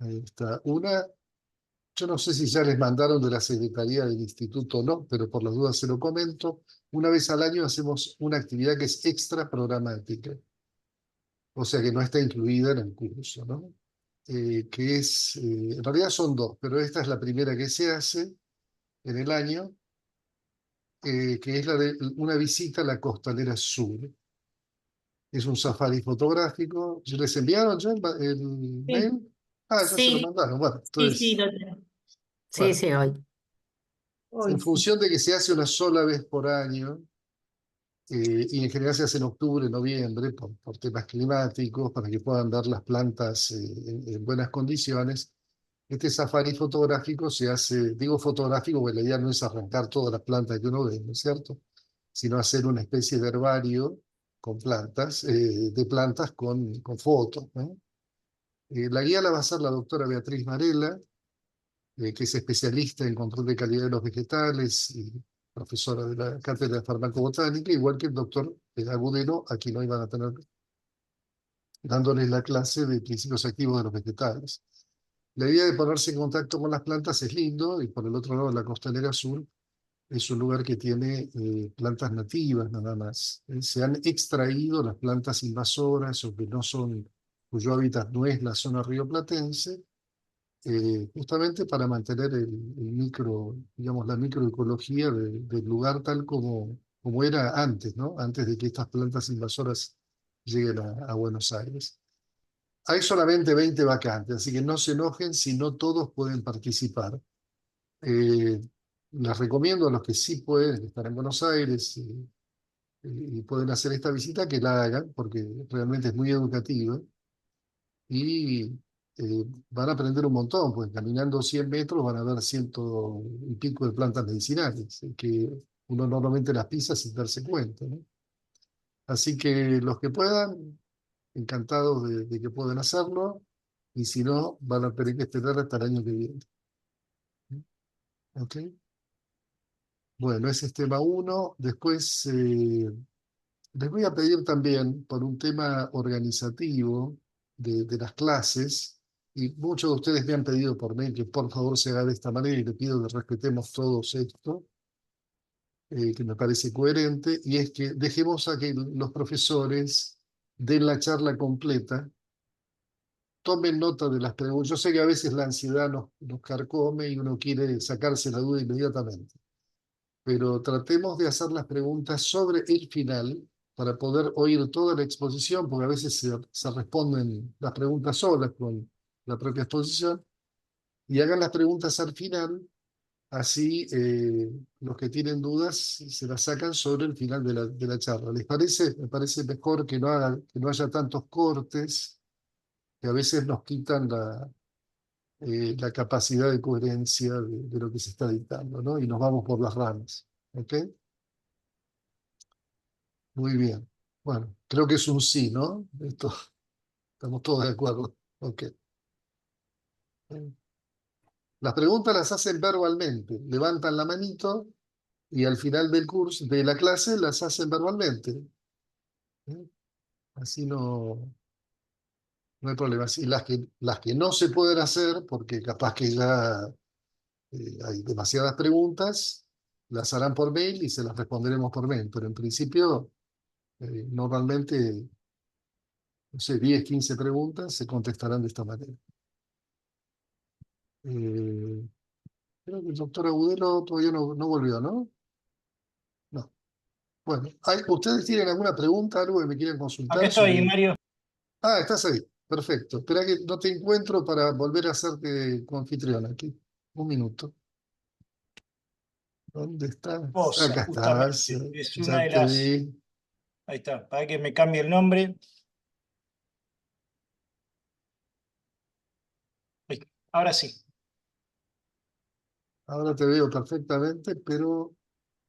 Ahí está. Yo no sé si ya les mandaron de la Secretaría del Instituto o no, pero por las dudas se lo comento. Una vez al año hacemos una actividad que es extra programática, o sea que no está incluida en el curso, ¿no? En realidad son dos, pero esta es la primera que se hace en el año, que es la de una visita a la Costanera Sur. Es un safari fotográfico. ¿Les enviaron ya el Sí, mail? Ah, ya se lo sí, mandaron. Bueno, sí, entonces, lo tengo. Sí, bueno, sí, hoy. en Hoy sí. función de que se hace una sola vez por año, y en general se hace en octubre, noviembre, por temas climáticos, para que puedan ver las plantas en buenas condiciones. Este safari fotográfico se hace, digo fotográfico, porque la idea no es arrancar todas las plantas que uno ve, ¿no es cierto? Sino hacer una especie de herbario con plantas, de plantas con fotos, ¿no? La guía la va a hacer la doctora Beatriz Varela, que es especialista en control de calidad de los vegetales y profesora de la cátedra de farmacobotánica, igual que el doctor Agudelo, a quien hoy van a tener dándoles la clase de principios activos de los vegetales. La idea de ponerse en contacto con las plantas es lindo, y por el otro lado, la Costanera Sur es un lugar que tiene plantas nativas nada más. Se han extraído las plantas invasoras o que no son, cuyo hábitat no es la zona rioplatense, justamente para mantener digamos, la microecología del lugar tal como era antes, ¿no? Antes de que estas plantas invasoras lleguen a Buenos Aires. Hay solamente 20 vacantes, así que no se enojen si no todos pueden participar. Eh, Les recomiendo a los que sí pueden estar en Buenos Aires y pueden hacer esta visita que la hagan, porque realmente es muy educativa y van a aprender un montón, pues caminando 100 metros van a ver ciento y pico de plantas medicinales, que uno normalmente las pisa sin darse cuenta, ¿no? Así que los que puedan, encantados de que puedan hacerlo, y si no, van a tener que esperar hasta el año que viene. ¿Ok? Bueno, ese es tema uno. Después les voy a pedir también, por un tema organizativo de las clases, y muchos de ustedes me han pedido por mail que por favor se haga de esta manera, y le pido que respetemos todos esto, que me parece coherente, y es que dejemos a que los profesores den la charla completa, tomen nota de las preguntas. Yo sé que a veces la ansiedad nos carcome y uno quiere sacarse la duda inmediatamente, pero tratemos de hacer las preguntas sobre el final para poder oír toda la exposición, porque a veces se responden las preguntas solas con la propia exposición, y hagan las preguntas al final, así los que tienen dudas se las sacan sobre el final de la charla. ¿Les parece? Me parece mejor que no haya tantos cortes, que a veces nos quitan la capacidad de coherencia de lo que se está dictando, ¿no? Y nos vamos por las ramas. ¿Ok? Muy bien. Bueno, creo que es un sí, ¿no? Estamos todos de acuerdo. Ok. Las preguntas las hacen verbalmente. Levantan la manito y al final del curso, de la clase, las hacen verbalmente. ¿Eh? Así no hay problema. Y las que no se pueden hacer, porque capaz que ya hay demasiadas preguntas, las harán por mail y se las responderemos por mail. Pero en principio, normalmente, no sé, 10, 15 preguntas se contestarán de esta manera. Eh, Creo que el doctor Agudelo todavía no volvió, ¿no? No. Bueno, ¿ustedes tienen alguna pregunta, algo que me quieren Acá consultar estoy, sobre? Mario. Ah, estás ahí. Perfecto. Espera que no te encuentro para volver a hacerte anfitrión aquí. Un minuto. ¿Dónde estás? Rosa, Acá estás. justamente. Es una Ya de te las. vi. Ahí está, para que me cambie el nombre. Ahí, ahora sí. Ahora te veo perfectamente, pero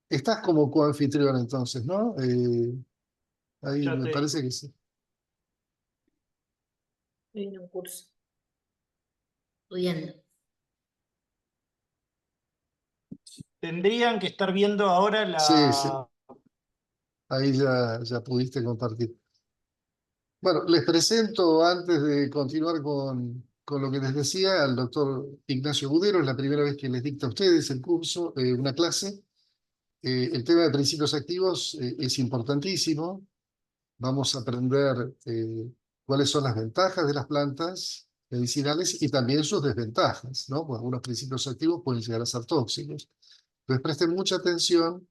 estás como coanfitrión entonces, ¿no? Ahí Ya me te parece digo. que sí. Estoy en un curso, estudiando. Tendrían que estar viendo ahora Sí, sí. la. Ahí ya pudiste compartir. Bueno, les presento antes de continuar con con lo que les decía, al doctor Ignacio Budero, es la primera vez que les dicta a ustedes el curso, una clase. El tema de principios activos es importantísimo. Vamos a aprender cuáles son las ventajas de las plantas medicinales y también sus desventajas, ¿no? Pues algunos principios activos pueden llegar a ser tóxicos. Entonces presten mucha atención,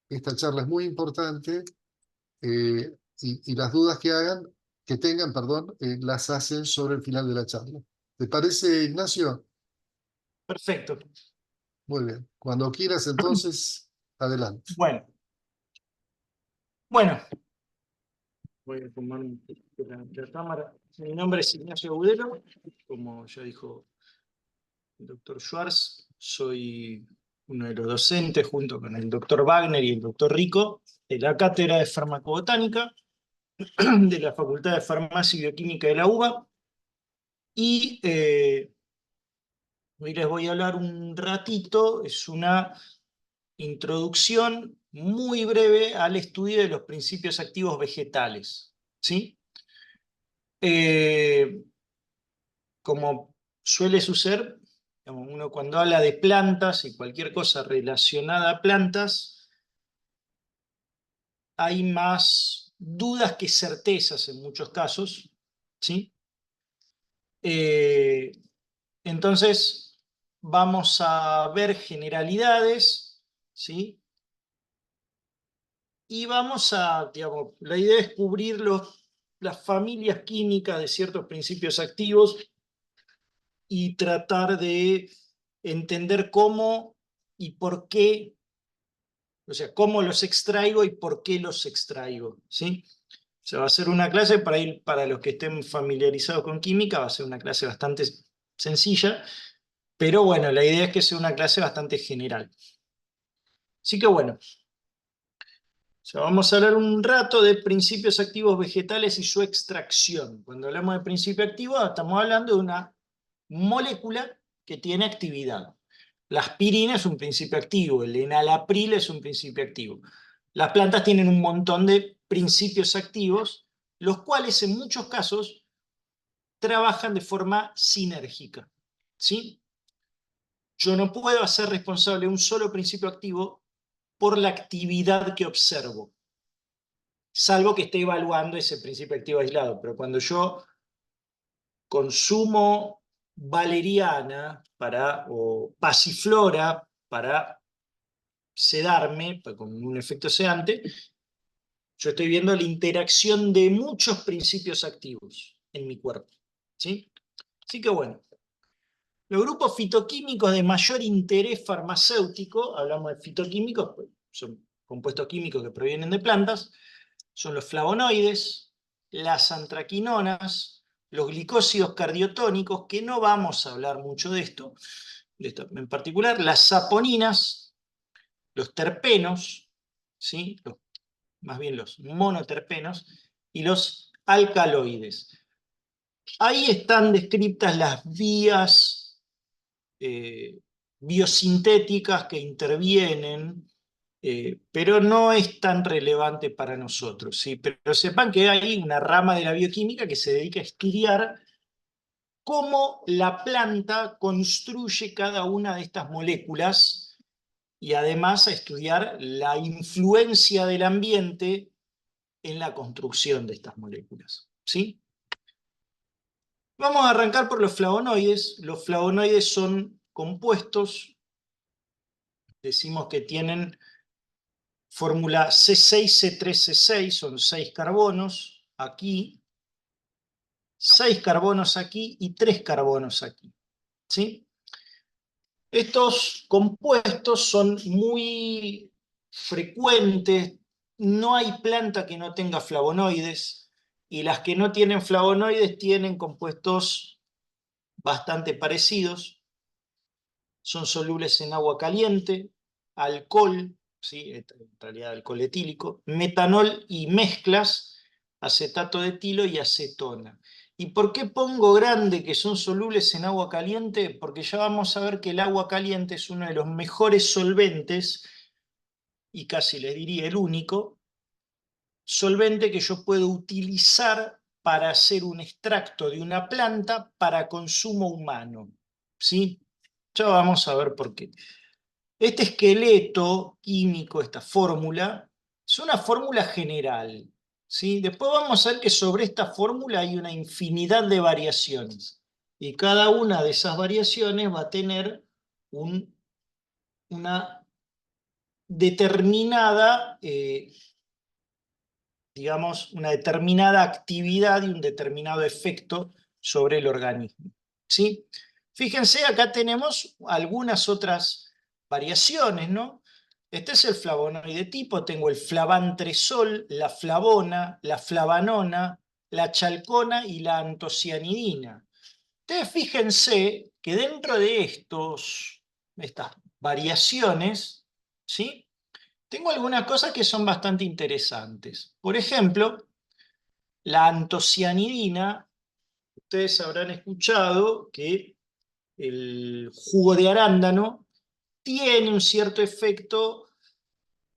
esta charla es muy importante y las dudas que tengan, perdón, las hacen sobre el final de la charla. ¿Te parece, Ignacio? Perfecto. Muy bien. Cuando quieras, entonces, adelante. Bueno, bueno, voy a tomar la cámara. Mi nombre es Ignacio Agudelo, como ya dijo el doctor Schwartz, soy uno de los docentes junto con el doctor Wagner y el doctor Rico de la Cátedra de Farmacobotánica de la Facultad de Farmacia y Bioquímica de la UBA. Y hoy les voy a hablar un ratito, es una introducción muy breve al estudio de los principios activos vegetales, ¿sí? Como suele suceder, uno cuando habla de plantas y cualquier cosa relacionada a plantas, hay más dudas que certezas en muchos casos, ¿sí? Entonces, vamos a ver generalidades, ¿sí? Y vamos a, digamos, la idea es cubrir las familias químicas de ciertos principios activos y tratar de entender cómo y por qué, o sea, cómo los extraigo y por qué los extraigo, ¿sí? O sea, va a ser una clase para los que estén familiarizados con química, va a ser una clase bastante sencilla, pero bueno, la idea es que sea una clase bastante general. Así que bueno, o sea, vamos a hablar un rato de principios activos vegetales y su extracción. Cuando hablamos de principio activo, estamos hablando de una molécula que tiene actividad. La aspirina es un principio activo, el enalapril es un principio activo. Las plantas tienen un montón de principios activos, los cuales en muchos casos trabajan de forma sinérgica, ¿sí? Yo no puedo hacer responsable un solo principio activo por la actividad que observo, salvo que esté evaluando ese principio activo aislado. Pero cuando yo consumo valeriana o pasiflora para sedarme, con un efecto sedante, yo estoy viendo la interacción de muchos principios activos en mi cuerpo, ¿sí? Así que bueno, los grupos fitoquímicos de mayor interés farmacéutico, hablamos de fitoquímicos, pues son compuestos químicos que provienen de plantas, son los flavonoides, las antraquinonas, los glicósidos cardiotónicos, que no vamos a hablar mucho de esto en particular, las saponinas, los terpenos, ¿sí? Más bien los monoterpenos, y los alcaloides. Ahí están descritas las vías biosintéticas que intervienen, pero no es tan relevante para nosotros, ¿sí? Pero sepan que hay una rama de la bioquímica que se dedica a estudiar cómo la planta construye cada una de estas moléculas y además a estudiar la influencia del ambiente en la construcción de estas moléculas, ¿sí? Vamos a arrancar por los flavonoides. Los flavonoides son compuestos, decimos que tienen fórmula C6C3C6, son 6 carbonos aquí, 6 carbonos aquí y 3 carbonos aquí, ¿sí? Estos compuestos son muy frecuentes, no hay planta que no tenga flavonoides, y las que no tienen flavonoides tienen compuestos bastante parecidos, son solubles en agua caliente, alcohol, ¿sí? En realidad alcohol etílico, metanol y mezclas, acetato de etilo y acetona. ¿Y por qué pongo grande que son solubles en agua caliente? Porque ya vamos a ver que el agua caliente es uno de los mejores solventes, y casi les diría el único, solvente que yo puedo utilizar para hacer un extracto de una planta para consumo humano. ¿Sí? Ya vamos a ver por qué. Este esqueleto químico, esta fórmula, es una fórmula general. ¿Sí? Después vamos a ver que sobre esta fórmula hay una infinidad de variaciones. Y cada una de esas variaciones va a tener una determinada, digamos, una determinada actividad y un determinado efecto sobre el organismo. ¿Sí? Fíjense, acá tenemos algunas otras variaciones, ¿no? Este es el flavonoide tipo, tengo el flavantresol, la flavona, la flavanona, la chalcona y la antocianidina. Ustedes fíjense que dentro de estas variaciones, ¿sí? Tengo algunas cosas que son bastante interesantes. Por ejemplo, la antocianidina, ustedes habrán escuchado que el jugo de arándano tiene un cierto efecto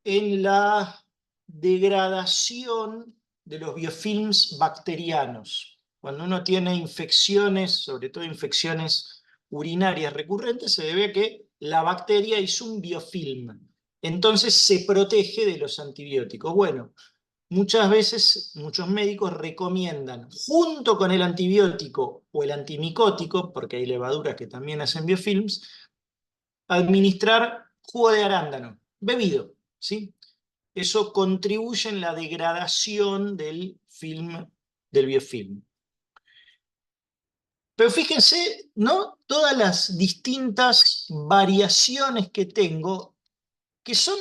en la degradación de los biofilms bacterianos. Cuando uno tiene infecciones, sobre todo infecciones urinarias recurrentes, se debe a que la bacteria hizo un biofilm. Entonces se protege de los antibióticos. Bueno, muchas veces muchos médicos recomiendan, junto con el antibiótico o el antimicótico, porque hay levaduras que también hacen biofilms, administrar jugo de arándano, bebido, ¿sí? Eso contribuye en la degradación del film, del biofilm. Pero fíjense, ¿no? Todas las distintas variaciones que tengo, que son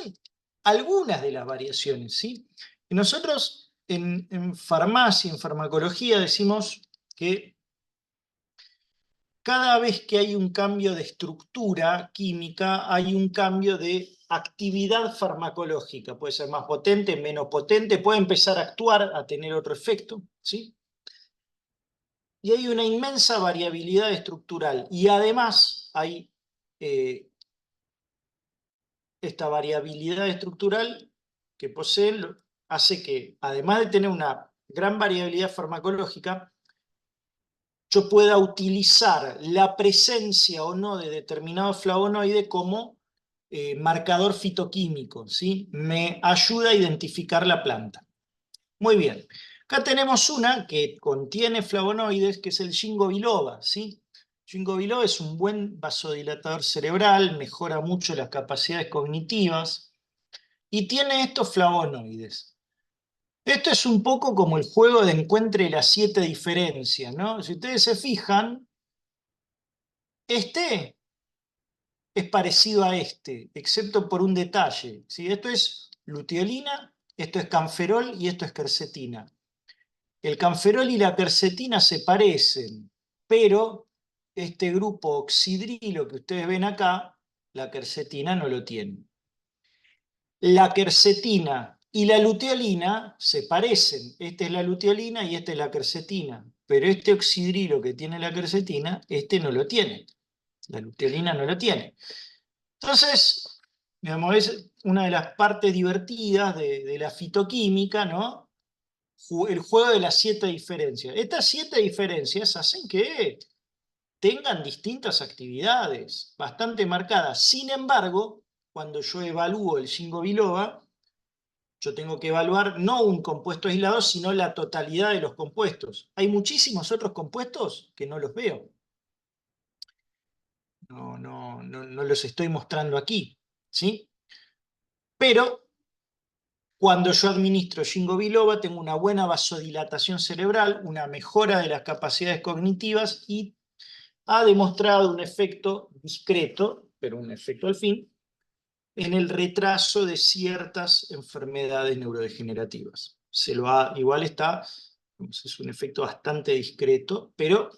algunas de las variaciones, ¿sí? Y nosotros en farmacia, en farmacología, decimos que cada vez que hay un cambio de estructura química, hay un cambio de actividad farmacológica. Puede ser más potente, menos potente, puede empezar a actuar, a tener otro efecto, ¿sí? Y hay una inmensa variabilidad estructural. Y además hay esta variabilidad estructural que poseen hace que, además de tener una gran variabilidad farmacológica, yo pueda utilizar la presencia o no de determinado flavonoide como marcador fitoquímico, ¿sí? Me ayuda a identificar la planta. Muy bien. Acá tenemos una que contiene flavonoides, que es el ginkgo biloba, ¿sí? Ginkgo biloba es un buen vasodilatador cerebral, mejora mucho las capacidades cognitivas y tiene estos flavonoides. Esto es un poco como el juego de encuentre las 7 diferencias, ¿no? Si ustedes se fijan, este es parecido a este, excepto por un detalle, ¿sí? Esto es luteolina, esto es canferol y esto es quercetina. El canferol y la quercetina se parecen, pero este grupo oxidrilo que ustedes ven acá, la quercetina no lo tiene. La quercetina y la luteolina se parecen. Esta es la luteolina y esta es la quercetina. Pero este oxidrilo que tiene la quercetina, este no lo tiene. La luteolina no lo tiene. Entonces, digamos, es una de las partes divertidas de la fitoquímica, ¿no? El juego de las 7 diferencias. Estas 7 diferencias hacen que tengan distintas actividades bastante marcadas. Sin embargo, cuando yo evalúo el ginkgo biloba, yo tengo que evaluar no un compuesto aislado, sino la totalidad de los compuestos. Hay muchísimos otros compuestos que no los veo. No los estoy mostrando aquí, ¿sí? Pero cuando yo administro ginkgo biloba, tengo una buena vasodilatación cerebral, una mejora de las capacidades cognitivas y ha demostrado un efecto discreto, pero un efecto al fin, en el retraso de ciertas enfermedades neurodegenerativas. Igual está, es un efecto bastante discreto, pero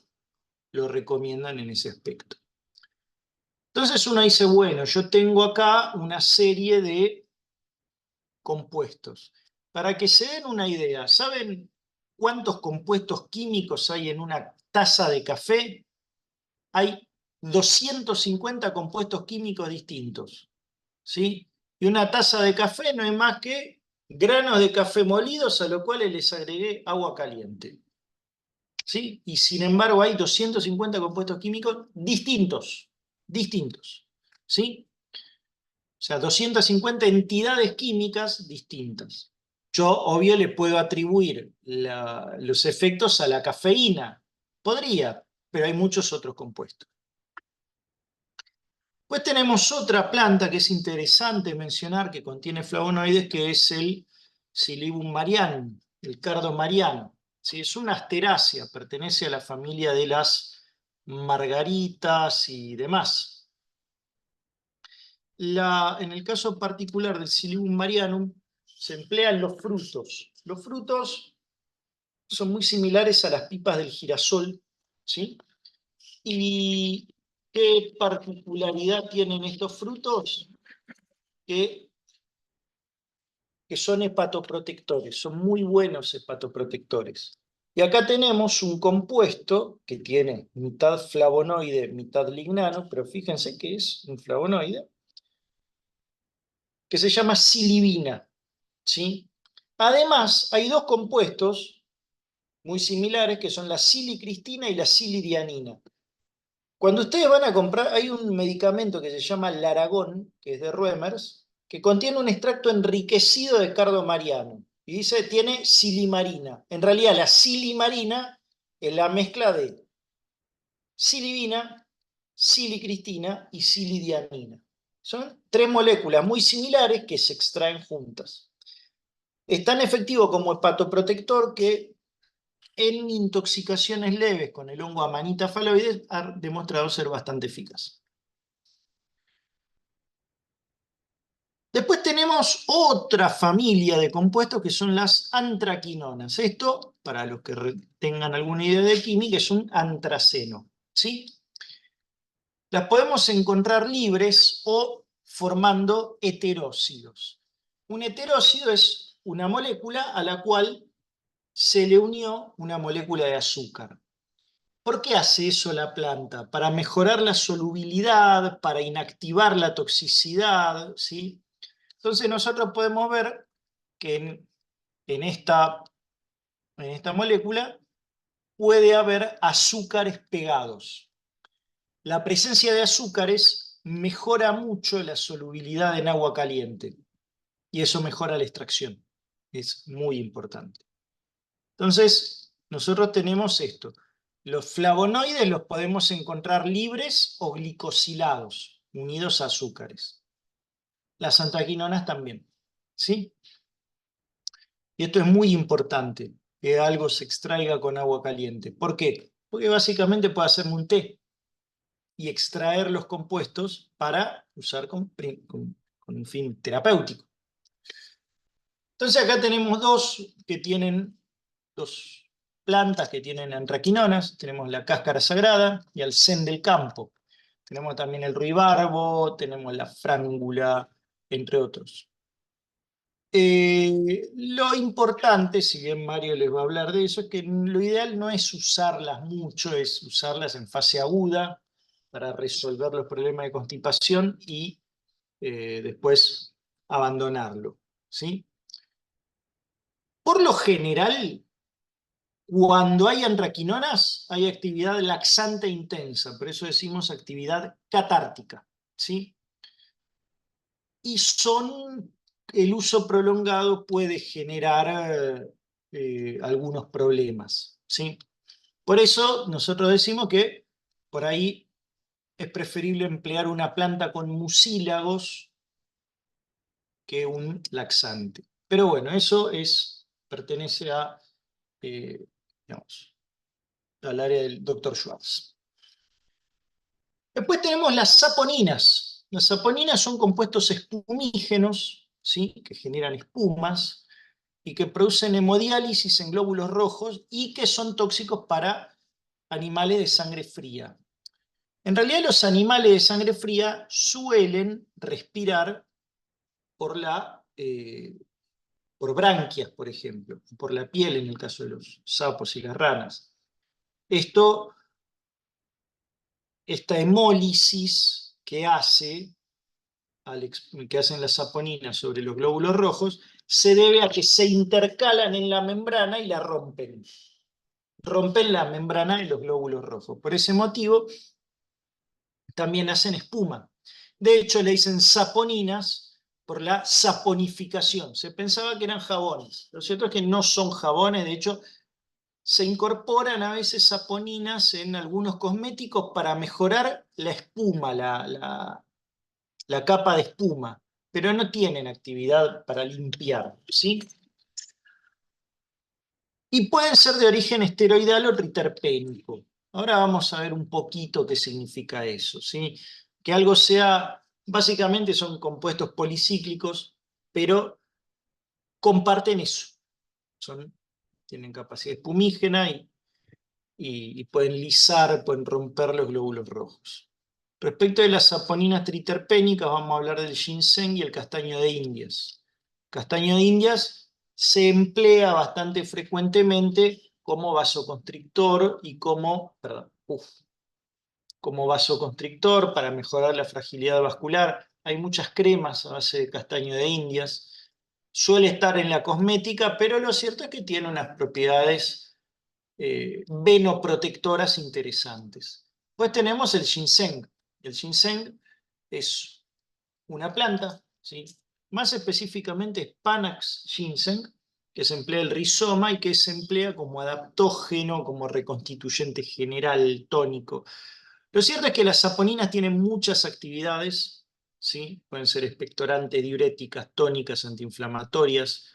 lo recomiendan en ese aspecto. Entonces uno dice, bueno, yo tengo acá una serie de compuestos. Para que se den una idea, ¿saben cuántos compuestos químicos hay en una taza de café? Hay 250 compuestos químicos distintos, ¿sí? Y una taza de café no es más que granos de café molidos a los cuales les agregué agua caliente. ¿sí? Y sin embargo hay 250 compuestos químicos distintos, ¿sí? O sea, 250 entidades químicas distintas. Yo, obvio, le puedo atribuir los efectos a la cafeína. Podría, pero hay muchos otros compuestos. Pues tenemos otra planta que es interesante mencionar, que contiene flavonoides, que es el Silybum marianum, el cardo mariano. ¿Sí? Es una asterácea, pertenece a la familia de las margaritas y demás. En el caso particular del Silybum marianum, se emplean los frutos. Los frutos son muy similares a las pipas del girasol, ¿sí? ¿Y qué particularidad tienen estos frutos? Que son hepatoprotectores, son muy buenos hepatoprotectores. Y acá tenemos un compuesto que tiene mitad flavonoide, mitad lignano, pero fíjense que es un flavonoide, que se llama silibina, ¿sí? Además, hay dos compuestos muy similares que son la silicristina y la silidianina. Cuando ustedes van a comprar, hay un medicamento que se llama Laragón, que es de Ruemers, que contiene un extracto enriquecido de cardo mariano. Y dice, tiene silimarina. En realidad, la silimarina es la mezcla de silibina, silicristina y silidianina. Son tres moléculas muy similares que se extraen juntas. Es tan efectivo como hepatoprotector que en intoxicaciones leves con el hongo Amanita phalloides ha demostrado ser bastante eficaz. Después tenemos otra familia de compuestos que son las antraquinonas. Esto, para los que tengan alguna idea de química, es un antraceno, ¿sí? Las podemos encontrar libres o formando heterócidos. Un heterócido es una molécula a la cual se le unió una molécula de azúcar. ¿Por qué hace eso la planta? Para mejorar la solubilidad, para inactivar la toxicidad, ¿sí? Entonces nosotros podemos ver que en esta molécula puede haber azúcares pegados. La presencia de azúcares mejora mucho la solubilidad en agua caliente y eso mejora la extracción. Es muy importante. Entonces, nosotros tenemos esto. Los flavonoides los podemos encontrar libres o glicosilados, unidos a azúcares. Las antraquinonas también, ¿sí? Y esto es muy importante, que algo se extraiga con agua caliente. ¿Por qué? Porque básicamente puede hacerme un té y extraer los compuestos para usar con un fin terapéutico. Entonces acá tenemos dos plantas que tienen antraquinonas. Tenemos la cáscara sagrada y el sen del campo. Tenemos también el ruibarbo, tenemos la frángula, entre otros. Lo importante, si bien Mario les va a hablar de eso, es que lo ideal no es usarlas mucho, es usarlas en fase aguda para resolver los problemas de constipación y después abandonarlo, ¿sí? Por lo general, cuando hay antraquinonas, hay actividad laxante intensa, por eso decimos actividad catártica, ¿sí? Y el uso prolongado puede generar algunos problemas, ¿sí? Por eso nosotros decimos que por ahí es preferible emplear una planta con mucílagos que un laxante. Pero bueno, eso pertenece digamos, al área del Dr. Schwartz. Después tenemos las saponinas. Las saponinas son compuestos espumígenos, ¿sí? Que generan espumas y que producen hemodiálisis en glóbulos rojos y que son tóxicos para animales de sangre fría. En realidad los animales de sangre fría suelen respirar por branquias, por ejemplo, por la piel en el caso de los sapos y las ranas. Esta hemólisis que hacen las saponinas sobre los glóbulos rojos se debe a que se intercalan en la membrana y la rompen. rompen la membrana de los glóbulos rojos. Por ese motivo, también hacen espuma. De hecho, le dicen saponinas por la saponificación. Se pensaba que eran jabones. Lo cierto es que no son jabones, de hecho, se incorporan a veces saponinas en algunos cosméticos para mejorar la espuma, la capa de espuma, pero no tienen actividad para limpiar, ¿sí? Y pueden ser de origen esteroidal o triterpénico. Ahora vamos a ver un poquito qué significa eso, ¿sí? Que algo sea, básicamente son compuestos policíclicos, pero comparten eso. Tienen capacidad espumígena y pueden lisar, pueden romper los glóbulos rojos. Respecto de las saponinas triterpénicas, vamos a hablar del ginseng y el castaño de Indias. Castaño de Indias se emplea bastante frecuentemente como vasoconstrictor y como vasoconstrictor para mejorar la fragilidad vascular. Hay muchas cremas a base de castaño de Indias. Suele estar en la cosmética, pero lo cierto es que tiene unas propiedades venoprotectoras interesantes. Pues tenemos el ginseng. El ginseng es una planta, ¿sí? Más específicamente Panax ginseng, que se emplea el rizoma y que se emplea como adaptógeno, como reconstituyente general, tónico. Lo cierto es que las saponinas tienen muchas actividades, ¿sí? Pueden ser expectorantes, diuréticas, tónicas, antiinflamatorias,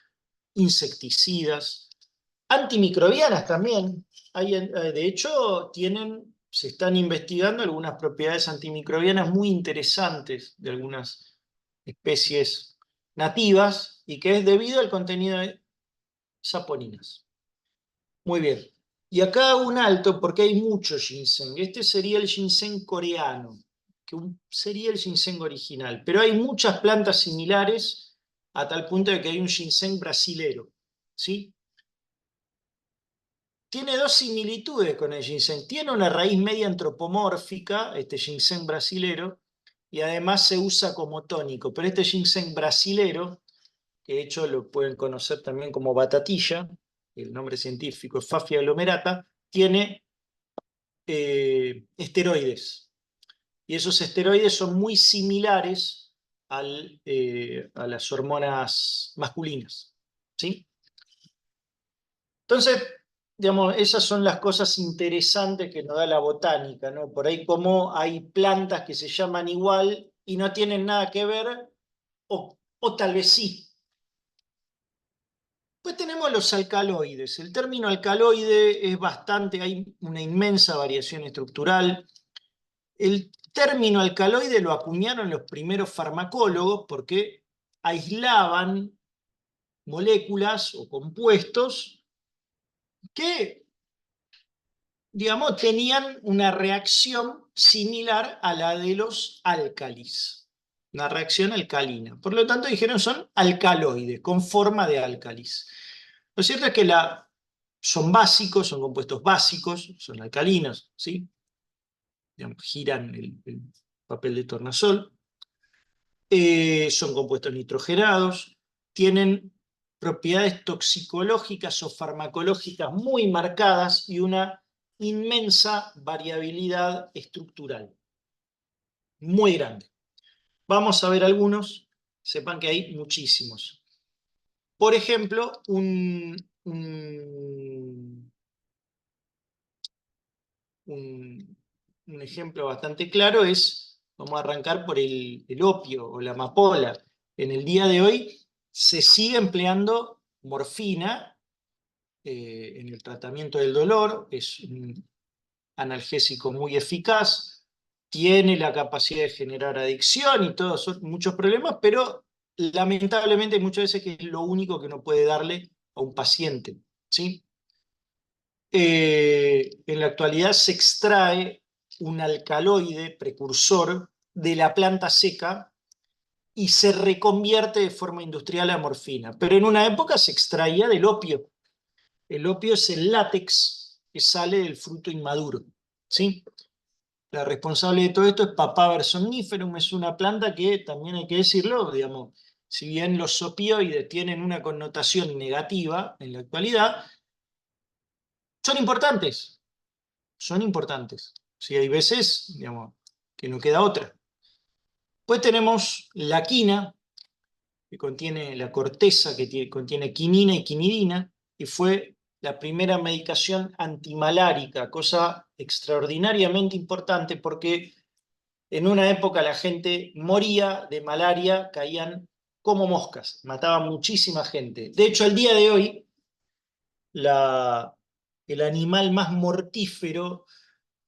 insecticidas, antimicrobianas también. De hecho, se están investigando algunas propiedades antimicrobianas muy interesantes de algunas especies nativas y que es debido al contenido de saponinas. Muy bien. Y acá un alto porque hay mucho ginseng. Este sería el ginseng coreano, que sería el ginseng original. Pero hay muchas plantas similares a tal punto de que hay un ginseng brasilero, ¿sí? Tiene dos similitudes con el ginseng. Tiene una raíz media antropomórfica, este ginseng brasilero, y además se usa como tónico. Pero este ginseng brasilero, que de hecho lo pueden conocer también como batatilla, el nombre científico es Fafia aglomerata, tiene esteroides. Y esos esteroides son muy similares a las hormonas masculinas, ¿sí? Entonces, digamos, esas son las cosas interesantes que nos da la botánica, ¿no? Por ahí como hay plantas que se llaman igual y no tienen nada que ver, o tal vez sí. Pues tenemos los alcaloides. El término alcaloide es hay una inmensa variación estructural. El término alcaloide lo acuñaron los primeros farmacólogos porque aislaban moléculas o compuestos que, digamos, tenían una reacción similar a la de los álcalis, una reacción alcalina. Por lo tanto, dijeron son alcaloides, con forma de álcalis. Lo cierto es que son básicos, son compuestos básicos, son alcalinos, ¿sí? Digamos, giran el papel de tornasol. Son compuestos nitrogenados, tienen propiedades toxicológicas o farmacológicas muy marcadas y una inmensa variabilidad estructural, muy grande. Vamos a ver algunos, sepan que hay muchísimos. Por ejemplo, un ejemplo bastante claro vamos a arrancar por el opio o la amapola. En el día de hoy se sigue empleando morfina en el tratamiento del dolor, es un analgésico muy eficaz, tiene la capacidad de generar adicción y todos son muchos problemas, pero lamentablemente muchas veces que es lo único que uno puede darle a un paciente, ¿sí? En la actualidad se extrae un alcaloide precursor de la planta seca y se reconvierte de forma industrial a morfina. Pero en una época se extraía del opio. El opio es el látex que sale del fruto inmaduro, ¿sí? La responsable de todo esto es Papaver somniferum, es una planta que, también hay que decirlo, digamos, si bien los opioides tienen una connotación negativa en la actualidad, Son importantes. Son importantes. Sí, hay veces, digamos, que no queda otra. Después tenemos la quina, que contiene la corteza, que contiene quinina y quinidina, y fue la primera medicación antimalárica, cosa extraordinariamente importante porque en una época la gente moría de malaria, caían como moscas, mataban muchísima gente. De hecho, al día de hoy, el animal más mortífero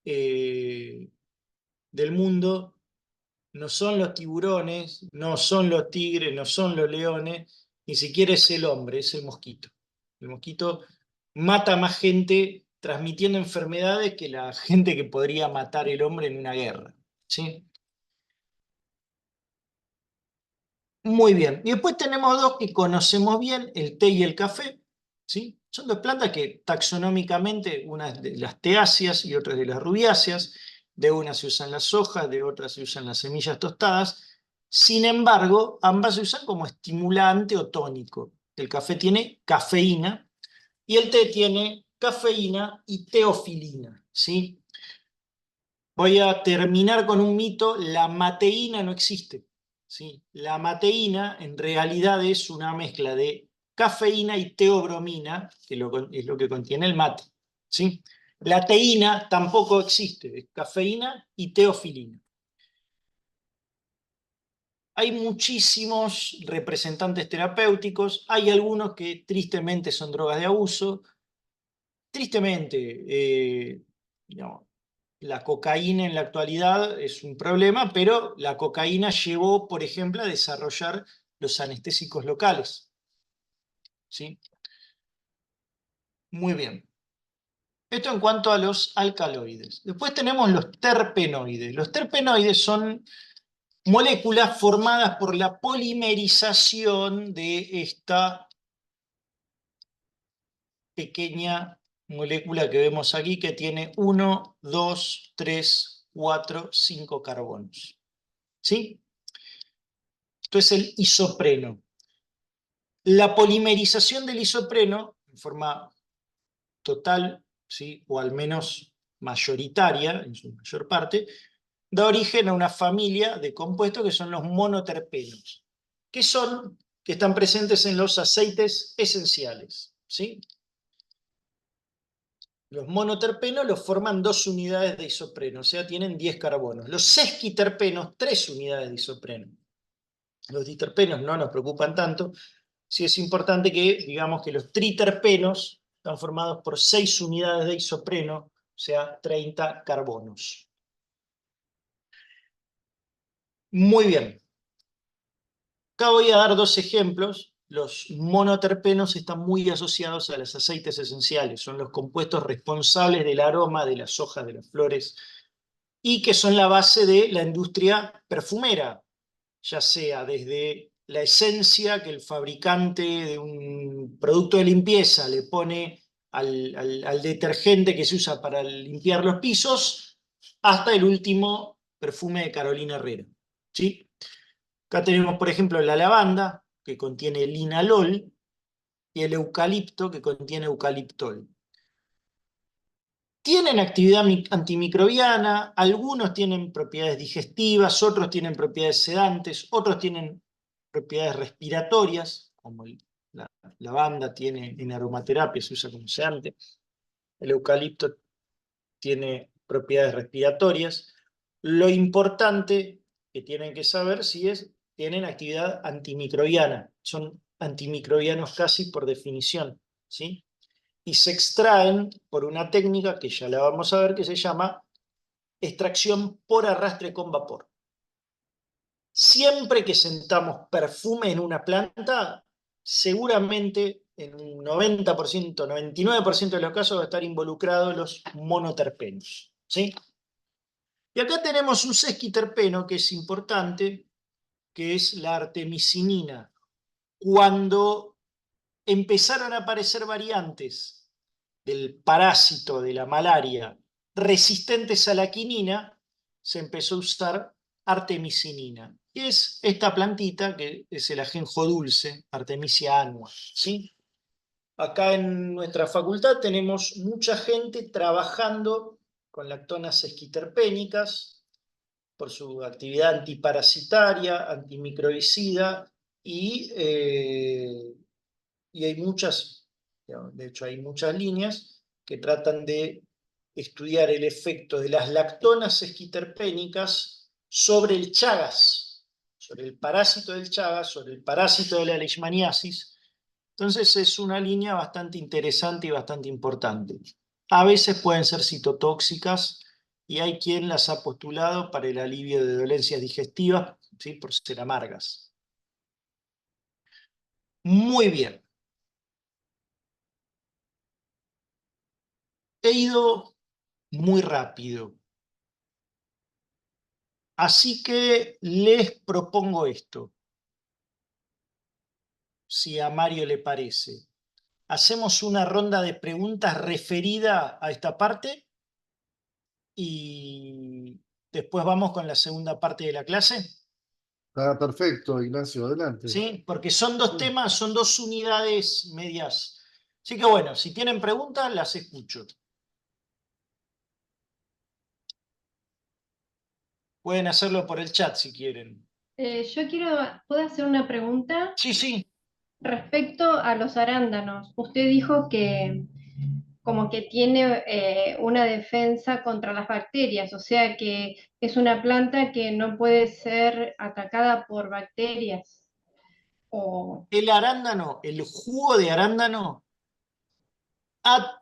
del mundo no son los tiburones, no son los tigres, no son los leones, ni siquiera es el hombre, es el mosquito. El mosquito mata más gente transmitiendo enfermedades que la gente que podría matar el hombre en una guerra. ¿Sí? Muy bien. Y después tenemos dos que conocemos bien, el té y el café. ¿Sí? Son dos plantas que taxonómicamente, una es de las teáceas y otra es de las rubiáceas. De una se usan las hojas, de otra se usan las semillas tostadas. Sin embargo, ambas se usan como estimulante o tónico. El café tiene cafeína y el té tiene cafeína y teofilina. ¿Sí? Voy a terminar con un mito: la mateína no existe. ¿Sí? La mateína en realidad es una mezcla de cafeína y teobromina, que es lo que contiene el mate. ¿Sí? La teína tampoco existe, es cafeína y teofilina. Hay muchísimos representantes terapéuticos, hay algunos que tristemente son drogas de abuso. Tristemente, digamos, la cocaína en la actualidad es un problema, pero la cocaína llevó, por ejemplo, a desarrollar los anestésicos locales. ¿Sí? Muy bien. Esto en cuanto a los alcaloides. Después tenemos los terpenoides. Los terpenoides son moléculas formadas por la polimerización de esta pequeña molécula que vemos aquí, que tiene 1, 2, 3, 4, 5 carbonos. ¿Sí? Esto es el isopreno. La polimerización del isopreno, en forma total, ¿sí?, o al menos mayoritaria, en su mayor parte, da origen a una familia de compuestos que son los monoterpenos, que están presentes en los aceites esenciales. ¿Sí? Los monoterpenos los forman 2 unidades de isopreno, o sea, tienen 10 carbonos. Los sesquiterpenos, 3 unidades de isopreno. Los diterpenos no nos preocupan tanto. Sí es importante que, digamos, que los triterpenos están formados por 6 unidades de isopreno, o sea, 30 carbonos. Muy bien. Acá voy a dar 2 ejemplos. Los monoterpenos están muy asociados a los aceites esenciales. Son los compuestos responsables del aroma de las hojas de las flores y que son la base de la industria perfumera, ya sea desde la esencia que el fabricante de un producto de limpieza le pone al detergente que se usa para limpiar los pisos, hasta el último perfume de Carolina Herrera. ¿Sí? Acá tenemos, por ejemplo, la lavanda, que contiene linalol, y el eucalipto, que contiene eucaliptol. Tienen actividad antimicrobiana, algunos tienen propiedades digestivas, otros tienen propiedades sedantes, otros tienen propiedades respiratorias, como la lavanda tiene en aromaterapia, se usa como sedante. El eucalipto tiene propiedades respiratorias. Lo importante que tienen que saber si tienen actividad antimicrobiana, son antimicrobianos casi por definición, ¿sí? Y se extraen por una técnica que ya la vamos a ver, que se llama extracción por arrastre con vapor. Siempre que sentamos perfume en una planta, seguramente en un 90%, 99% de los casos va a estar involucrados los monoterpenos. ¿Sí? Y acá tenemos un sesquiterpeno que es importante, que es la artemisinina. Cuando empezaron a aparecer variantes del parásito de la malaria resistentes a la quinina, se empezó a usar artemisinina. Y es esta plantita que es el ajenjo dulce, Artemisia annua. ¿Sí? acá en nuestra facultad tenemos mucha gente trabajando con lactonas esquiterpénicas por su actividad antiparasitaria, antimicrobicida, y hay muchas, de hecho hay muchas líneas que tratan de estudiar el efecto de las lactonas esquiterpénicas sobre el Chagas, sobre el parásito del Chagas, sobre el parásito de la leishmaniasis. Entonces es una línea bastante interesante y bastante importante. A veces pueden ser citotóxicas y hay quien las ha postulado para el alivio de dolencias digestivas, ¿sí? Por ser amargas. Muy bien. He ido muy rápido. Así que les propongo esto, si a Mario le parece. Hacemos una ronda de preguntas referida a esta parte y después vamos con la segunda parte de la clase. Está perfecto, Ignacio, adelante. ¿Sí? Porque son dos temas, son dos unidades medias. Así que bueno, si tienen preguntas, las escucho. Pueden hacerlo por el chat si quieren. ¿Puedo hacer una pregunta Sí, sí. respecto a los arándanos? Usted dijo que como que tiene una defensa contra las bacterias, o sea que es una planta que no puede ser atacada por bacterias. O, El arándano, el jugo de arándano,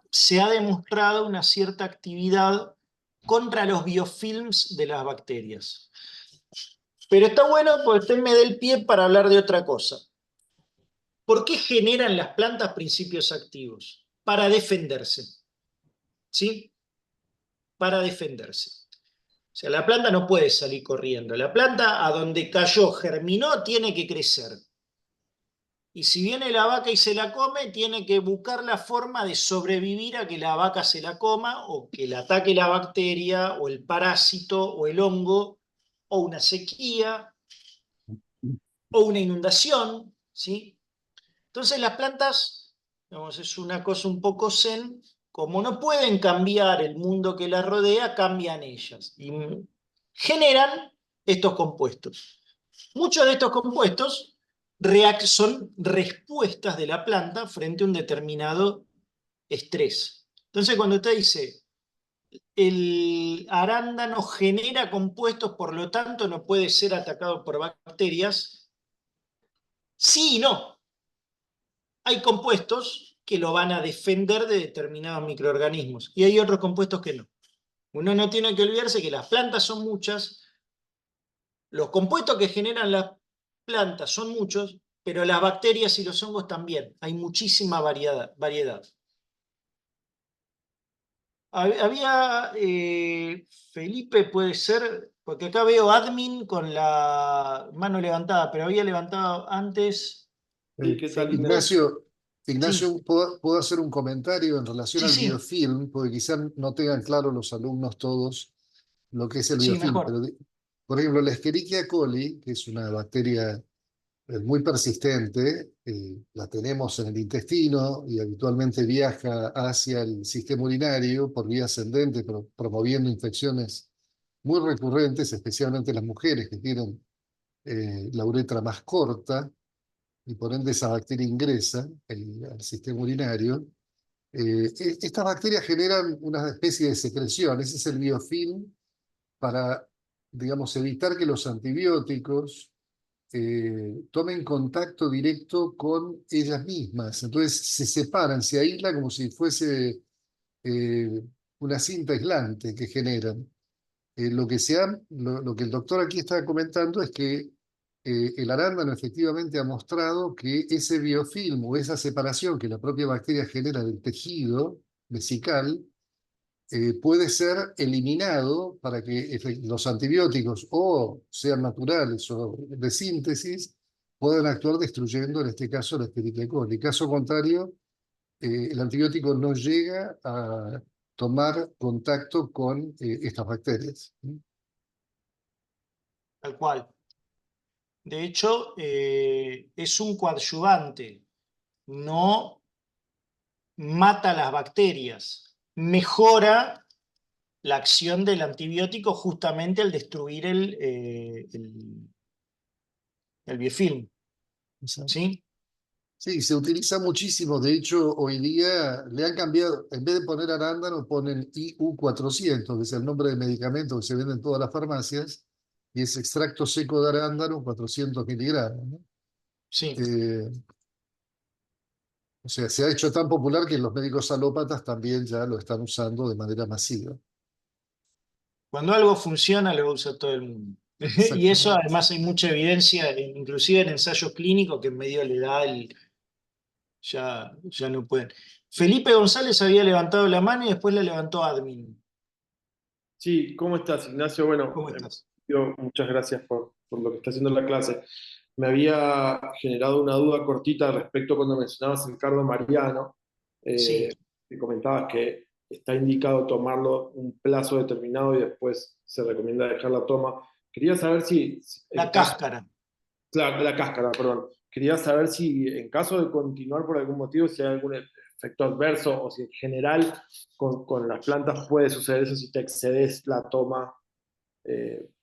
se ha demostrado una cierta actividad contra los biofilms de las bacterias. Pero está bueno porque usted me dé el pie para hablar de otra cosa. ¿Por qué generan las plantas principios activos? Para defenderse. ¿Sí? Para defenderse. O sea, la planta no puede salir corriendo. La planta, a donde cayó, germinó, tiene que crecer. Y si viene la vaca y se la come, tiene que buscar la forma de sobrevivir a que la vaca se la coma o que la ataque la bacteria o el parásito o el hongo o una sequía o una inundación, ¿sí? Entonces las plantas, digamos, es una cosa un poco zen, como no pueden cambiar el mundo que las rodea, cambian ellas y generan estos compuestos. Muchos de estos compuestos son respuestas de la planta frente a un determinado estrés. Entonces cuando usted dice, el arándano genera compuestos, por lo tanto no puede ser atacado por bacterias, sí y no. Hay compuestos que lo van a defender de determinados microorganismos y hay otros compuestos que no. Uno no tiene que olvidarse que las plantas son muchas, los compuestos que generan las plantas son muchos, pero las bacterias y los hongos también. Hay muchísima variedad. Había, Felipe puede ser, porque acá veo admin con la mano levantada, pero había levantado antes. Sí, ¿qué tal? Ignacio, Sí, ¿puedo hacer un comentario en relación sí, al sí, biofilm? Porque quizás no tengan claro los alumnos todos lo que es el sí, biofilm, mejor. pero por ejemplo, la Escherichia coli, que es una bacteria muy persistente, la tenemos en el intestino y habitualmente viaja hacia el sistema urinario por vía ascendente, promoviendo infecciones muy recurrentes, especialmente las mujeres que tienen la uretra más corta y por ende esa bacteria ingresa al sistema urinario. Estas bacterias generan una especie de secreción, ese es el biofilm para, digamos, evitar que los antibióticos tomen contacto directo con ellas mismas. Entonces se separan, se aíslan como si fuese una cinta aislante que generan. Lo que el doctor aquí está comentando es que el arándano efectivamente ha mostrado que ese biofilm o esa separación que la propia bacteria genera del tejido vesical puede ser eliminado para que los antibióticos, o sean naturales o de síntesis, puedan actuar destruyendo, en este caso, la Escherichia coli. Caso contrario, el antibiótico no llega a tomar contacto con estas bacterias. Tal cual. De hecho, es un coadyuvante, no mata las bacterias, mejora la acción del antibiótico justamente al destruir el biofilm, Exacto. ¿sí? Sí, se utiliza muchísimo. De hecho, hoy día le han cambiado, en vez de poner arándano, ponen IU400, que es el nombre del medicamento que se vende en todas las farmacias, y es extracto seco de arándano, 400 miligramos, ¿no? Sí. O sea, se ha hecho tan popular que los médicos alópatas también ya lo están usando de manera masiva. Cuando algo funciona, lo usa todo el mundo. Y eso Exactamente. además hay mucha evidencia, inclusive en ensayos clínicos, que en medio de la edad ya no pueden. Felipe González había levantado la mano y después la levantó Admin. Sí, ¿cómo estás, Ignacio? Bueno, ¿Cómo estás? muchas gracias por lo que está haciendo la clase. Me había generado una duda cortita respecto cuando mencionabas el cardo mariano, Sí, que comentabas que está indicado tomarlo un plazo determinado y después se recomienda dejar la toma. Quería saber si en la caso, cáscara. claro, la cáscara, perdón. Quería saber si en caso de continuar por algún motivo, si hay algún efecto adverso o si en general con las plantas puede suceder eso si te excedes la toma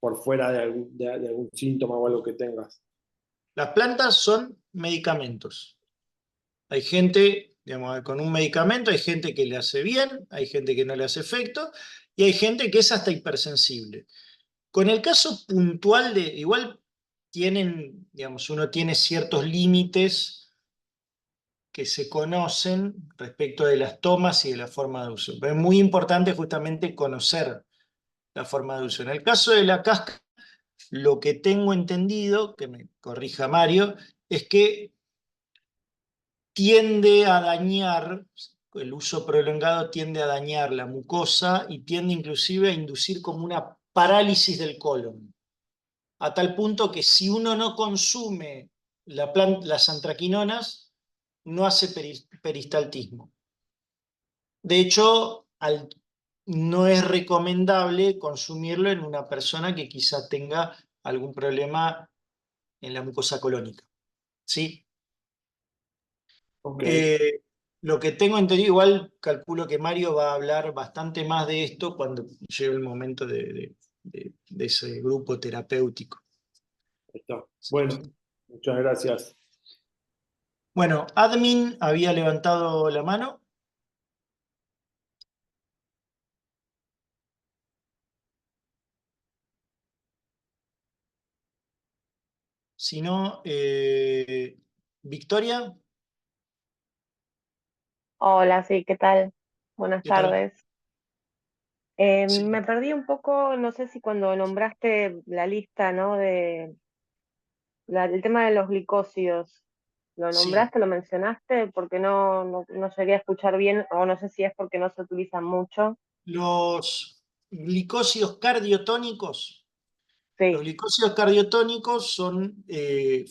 por fuera de algún síntoma o algo que tengas. Las plantas son medicamentos. Hay gente, digamos, con un medicamento, hay gente que le hace bien, hay gente que no le hace efecto, y hay gente que es hasta hipersensible. Con el caso puntual de, igual tienen, digamos, uno tiene ciertos límites que se conocen respecto de las tomas y de la forma de uso. Pero es muy importante justamente conocer la forma de uso. En el caso de la cáscara, lo que tengo entendido, que me corrija Mario, es que tiende a dañar, el uso prolongado tiende a dañar la mucosa y tiende inclusive a inducir como una parálisis del colon, a tal punto que si uno no consume las antraquinonas, no hace peristaltismo. De hecho, no es recomendable consumirlo en una persona que quizá tenga algún problema en la mucosa colónica, ¿sí? Ok, Eh, lo que tengo entendido, igual calculo que Mario va a hablar bastante más de esto cuando llegue el momento de ese grupo terapéutico. está. Bueno, muchas gracias. Bueno, Admin había levantado la mano. Si no, Victoria, Hola, sí, ¿qué tal? Buenas ¿qué tal? tardes. Sí, Me perdí un poco, no sé si cuando nombraste la lista, ¿no? El tema de los glicósidos, ¿lo sí. nombraste, lo mencionaste? Porque no llegué a escuchar bien, o no sé si es porque no se utilizan mucho. Los glicósidos cardiotónicos. Los Sí, glicósidos cardiotónicos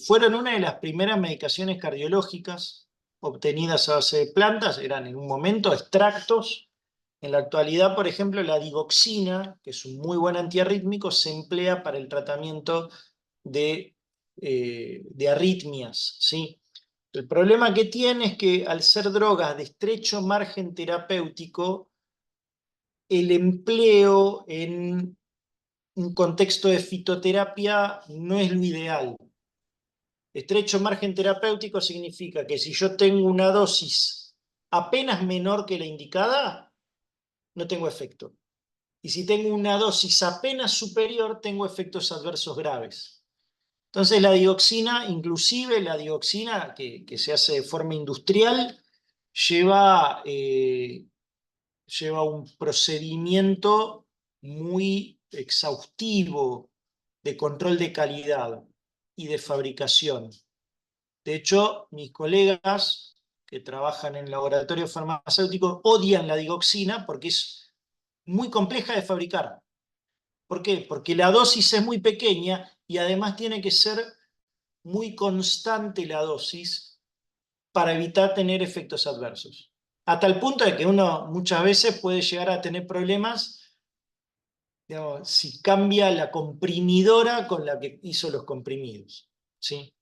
fueron una de las primeras medicaciones cardiológicas obtenidas a base de plantas, eran en un momento extractos. En la actualidad, por ejemplo, la digoxina, que es un muy buen antiarrítmico, se emplea para el tratamiento de arritmias, ¿sí? El problema que tiene es que al ser drogas de estrecho margen terapéutico, el empleo en un contexto de fitoterapia no es lo ideal. Estrecho margen terapéutico significa que si yo tengo una dosis apenas menor que la indicada, no tengo efecto. Y si tengo una dosis apenas superior, tengo efectos adversos graves. Entonces la dioxina, inclusive la dioxina que se hace de forma industrial, lleva un procedimiento muy exhaustivo de control de calidad y de fabricación. De hecho, mis colegas que trabajan en laboratorios farmacéuticos odian la digoxina porque es muy compleja de fabricar. ¿Por qué? Porque la dosis es muy pequeña y además tiene que ser muy constante la dosis para evitar tener efectos adversos. A tal punto de que uno muchas veces puede llegar a tener problemas, digamos, si cambia la comprimidora con la que hizo los comprimidos, ¿sí?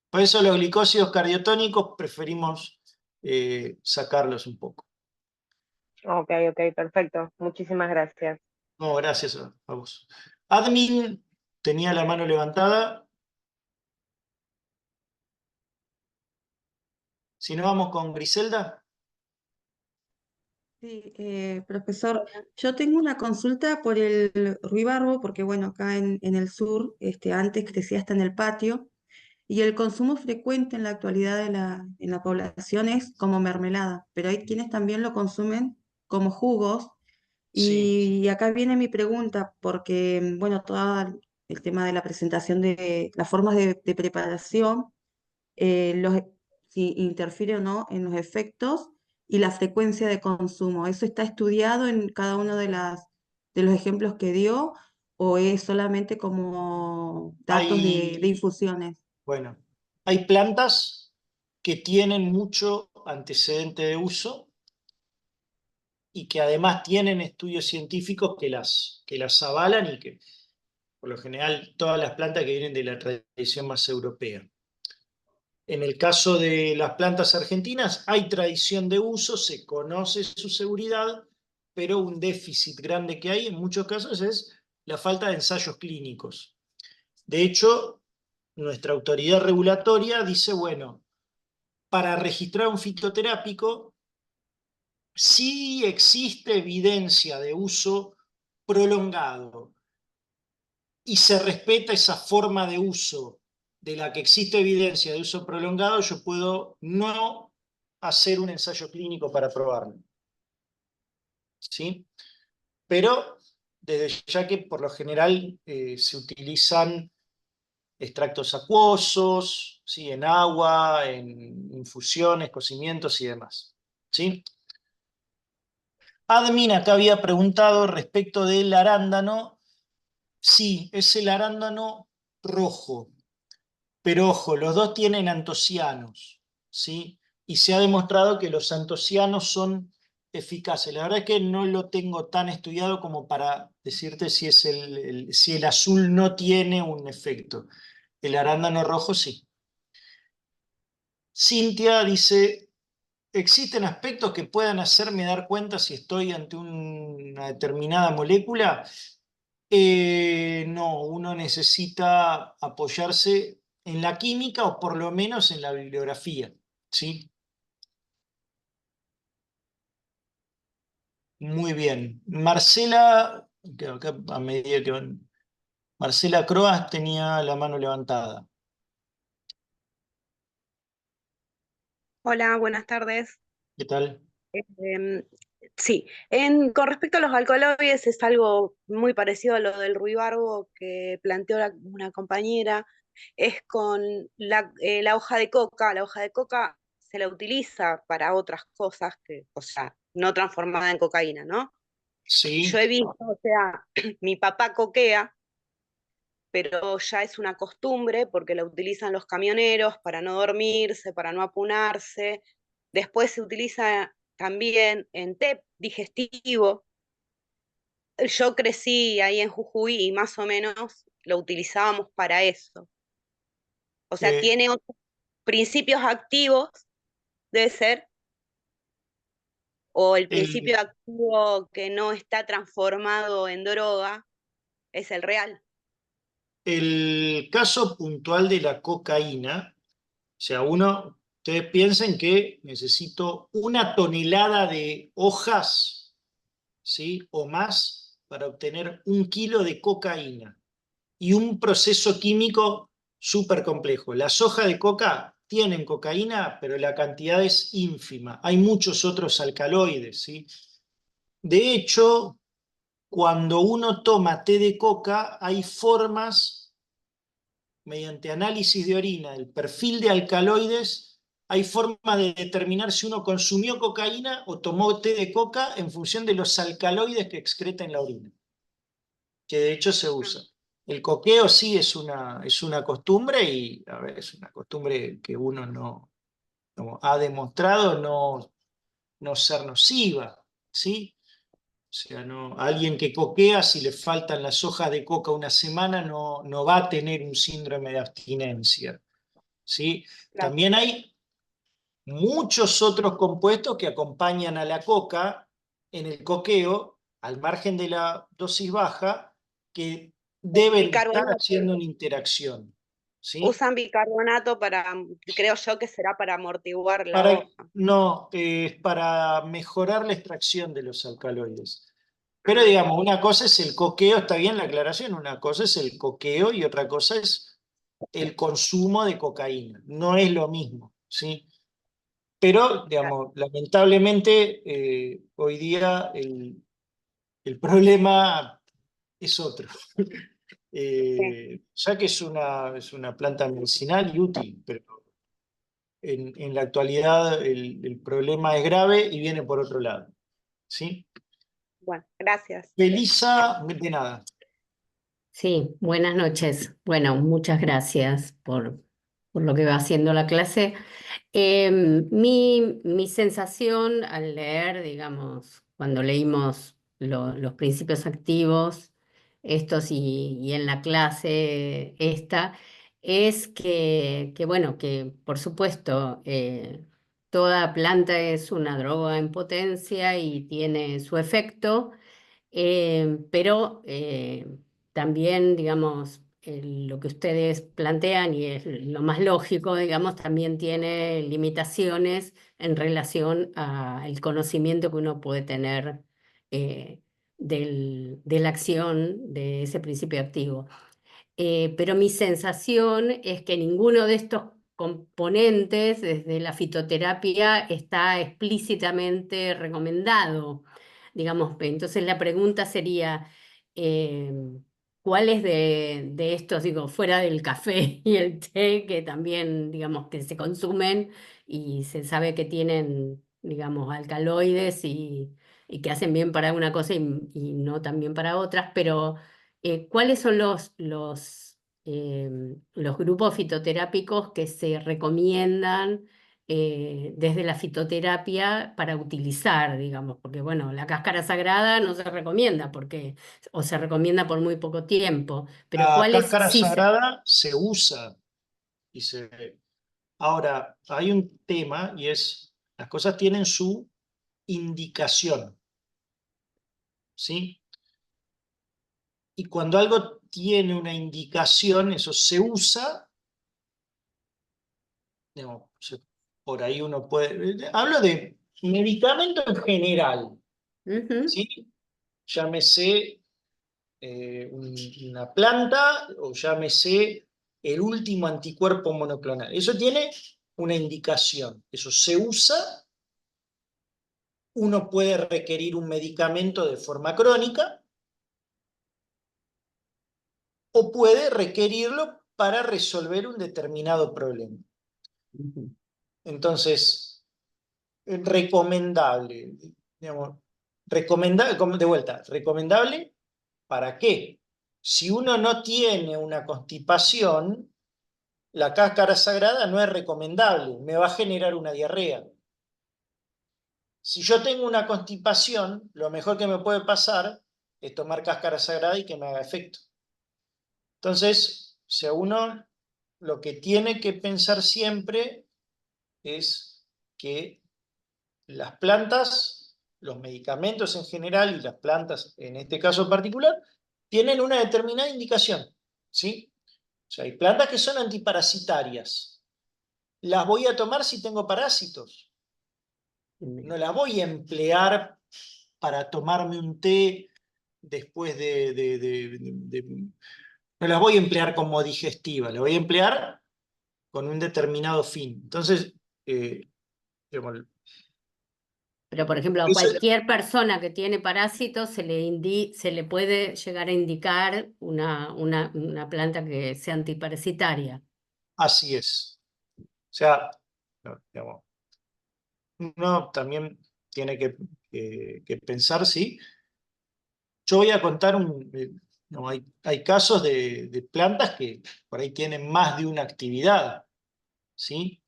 Por eso los glicósidos cardiotónicos preferimos sacarlos un poco. Ok, perfecto. Muchísimas gracias. No, gracias a vos. Admin tenía la mano levantada. Si no, vamos con Griselda. Sí, profesor, yo tengo una consulta por el ruibarbo, porque bueno, acá en el sur, antes crecía hasta en el patio, y el consumo frecuente en la actualidad en la población es como mermelada, pero hay quienes también lo consumen como jugos, Sí. y acá viene mi pregunta, porque bueno, todo el tema de la presentación de las formas de preparación, si interfiere o no en los efectos y la frecuencia de consumo. ¿Eso está estudiado en cada uno de los ejemplos que dio o es solamente como datos de Hay, infusiones? bueno, hay plantas que tienen mucho antecedente de uso y que además tienen estudios científicos que las avalan y que, por lo general, todas las plantas que vienen de la tradición más europea. En el caso de las plantas argentinas, hay tradición de uso, se conoce su seguridad, pero un déficit grande que hay en muchos casos es la falta de ensayos clínicos. De hecho, nuestra autoridad regulatoria dice, bueno, para registrar un fitoterápico, sí existe evidencia de uso prolongado y se respeta esa forma de uso de la que existe evidencia de uso prolongado, yo puedo no hacer un ensayo clínico para probarlo. ¿Sí? Pero desde ya que por lo general se utilizan extractos acuosos, ¿sí? En agua, en infusiones, cocimientos y demás. ¿Sí? Admin acá había preguntado respecto del arándano. Sí, es el arándano rojo. Pero ojo, los dos tienen antocianos, ¿sí? Y se ha demostrado que los antocianos son eficaces. La verdad es que no lo tengo tan estudiado como para decirte si, si el azul no tiene un efecto. El arándano rojo sí. Cintia dice, ¿existen aspectos que puedan hacerme dar cuenta si estoy ante una determinada molécula? No, uno necesita apoyarse en la química o por lo menos en la bibliografía, ¿sí? Muy bien. Marcela, que acá a medida que van, Marcela Croas tenía la mano levantada. Hola, buenas tardes. ¿Qué tal? Em, sí, con respecto a los alcaloides es algo muy parecido a lo del ruibarbo que planteó una compañera, es con la hoja de coca. La hoja de coca se la utiliza para otras cosas o sea, no transformada en cocaína, ¿no? Yo Sí. he visto, o sea, mi papá coquea, pero ya es una costumbre porque la utilizan los camioneros para no dormirse, para no apunarse. Después se utiliza también en té digestivo. Yo crecí ahí en Jujuy y más o menos lo utilizábamos para eso. O sea, Eh, tiene otros principios activos, debe ser, o el el, principio activo que no está transformado en droga es el real. el caso puntual de la cocaína, o sea, ustedes piensen que necesito 1 tonelada de hojas, ¿sí? O más para obtener 1 kilo de cocaína y un proceso químico súper complejo. Las hojas de coca tienen cocaína, pero la cantidad es ínfima. Hay muchos otros alcaloides, ¿sí? De hecho, cuando uno toma té de coca, hay formas, mediante análisis de orina, el perfil de alcaloides, hay forma de determinar si uno consumió cocaína o tomó té de coca en función de los alcaloides que excreta en la orina, que de hecho se usa. El coqueo sí es una costumbre y a ver, es una costumbre que uno no ha demostrado no ser nociva, ¿sí? O sea, alguien que coquea, si le faltan las hojas de coca 1 semana, no va a tener un síndrome de abstinencia, ¿sí? Claro. También hay muchos otros compuestos que acompañan a la coca en el coqueo, al margen de la dosis baja, que deben estar Bicarbonato. haciendo una interacción. ¿Sí? Usan bicarbonato para, creo yo que será para amortiguar la Para, hoja. no, es para mejorar la extracción de los alcaloides. Pero digamos, una cosa es el coqueo, está bien la aclaración, una cosa es el coqueo y otra cosa es el consumo de cocaína. No es lo mismo, ¿sí? Pero, digamos, lamentablemente, hoy día el problema es otro. Ya que es una planta medicinal y útil, pero en la actualidad el problema es grave y viene por otro lado. ¿Sí? Bueno, gracias. Belisa, de nada. Sí, buenas noches. Bueno, muchas gracias por lo que va haciendo la clase. Mi sensación al leer, digamos, cuando leímos los principios activos, estos y en la clase esta, es bueno, que por supuesto toda planta es una droga en potencia y tiene su efecto. Pero también, digamos, lo que ustedes plantean, y es lo más lógico, digamos, también tiene limitaciones en relación al conocimiento que uno puede tener de la acción de ese principio activo. Pero mi sensación es que ninguno de estos componentes desde la fitoterapia está explícitamente recomendado. Digamos, entonces la pregunta sería, eh, ¿cuáles de estos, digo, fuera del café y el té, que también, digamos, que se consumen y se sabe que tienen, digamos, alcaloides y que hacen bien para una cosa y no tan bien para otras, pero ¿cuáles son los grupos fitoterápicos que se recomiendan desde la fitoterapia para utilizar, digamos? Porque, bueno, la cáscara sagrada no se recomienda o se recomienda por muy poco tiempo, pero La ¿cuáles cáscara sí se... sagrada se usa y se... Ahora, hay un tema y es, las cosas tienen su indicación, ¿sí? Y cuando algo tiene una indicación, eso se usa, digamos, por ahí uno puede... Hablo de medicamento en general, Ujú. ¿sí? Llámese una planta o llámese el último anticuerpo monoclonal. Eso tiene una indicación, eso se usa, uno puede requerir un medicamento de forma crónica o puede requerirlo para resolver un determinado problema. Entonces, recomendable, digamos, de vuelta, recomendable, ¿para qué? Si uno no tiene una constipación, la cáscara sagrada no es recomendable, me va a generar una diarrea. Si yo tengo una constipación, lo mejor que me puede pasar es tomar cáscara sagrada y que me haga efecto. Entonces, si a uno lo que tiene que pensar siempre es que las plantas, los medicamentos en general y las plantas en este caso particular, tienen una determinada indicación, ¿sí? O sea, hay plantas que son antiparasitarias. Las voy a tomar si tengo parásitos. No las voy a emplear para tomarme un té después no las voy a emplear como digestiva, las voy a emplear con un determinado fin. Entonces, digamos, Pero, por ejemplo, a eso, cualquier persona que tiene parásitos se le puede llegar a indicar una planta que sea antiparasitaria. así es. O sea, no, digamos, uno también tiene que pensar, sí. Yo voy a contar no, hay casos de plantas que por ahí tienen más de una actividad, ¿sí?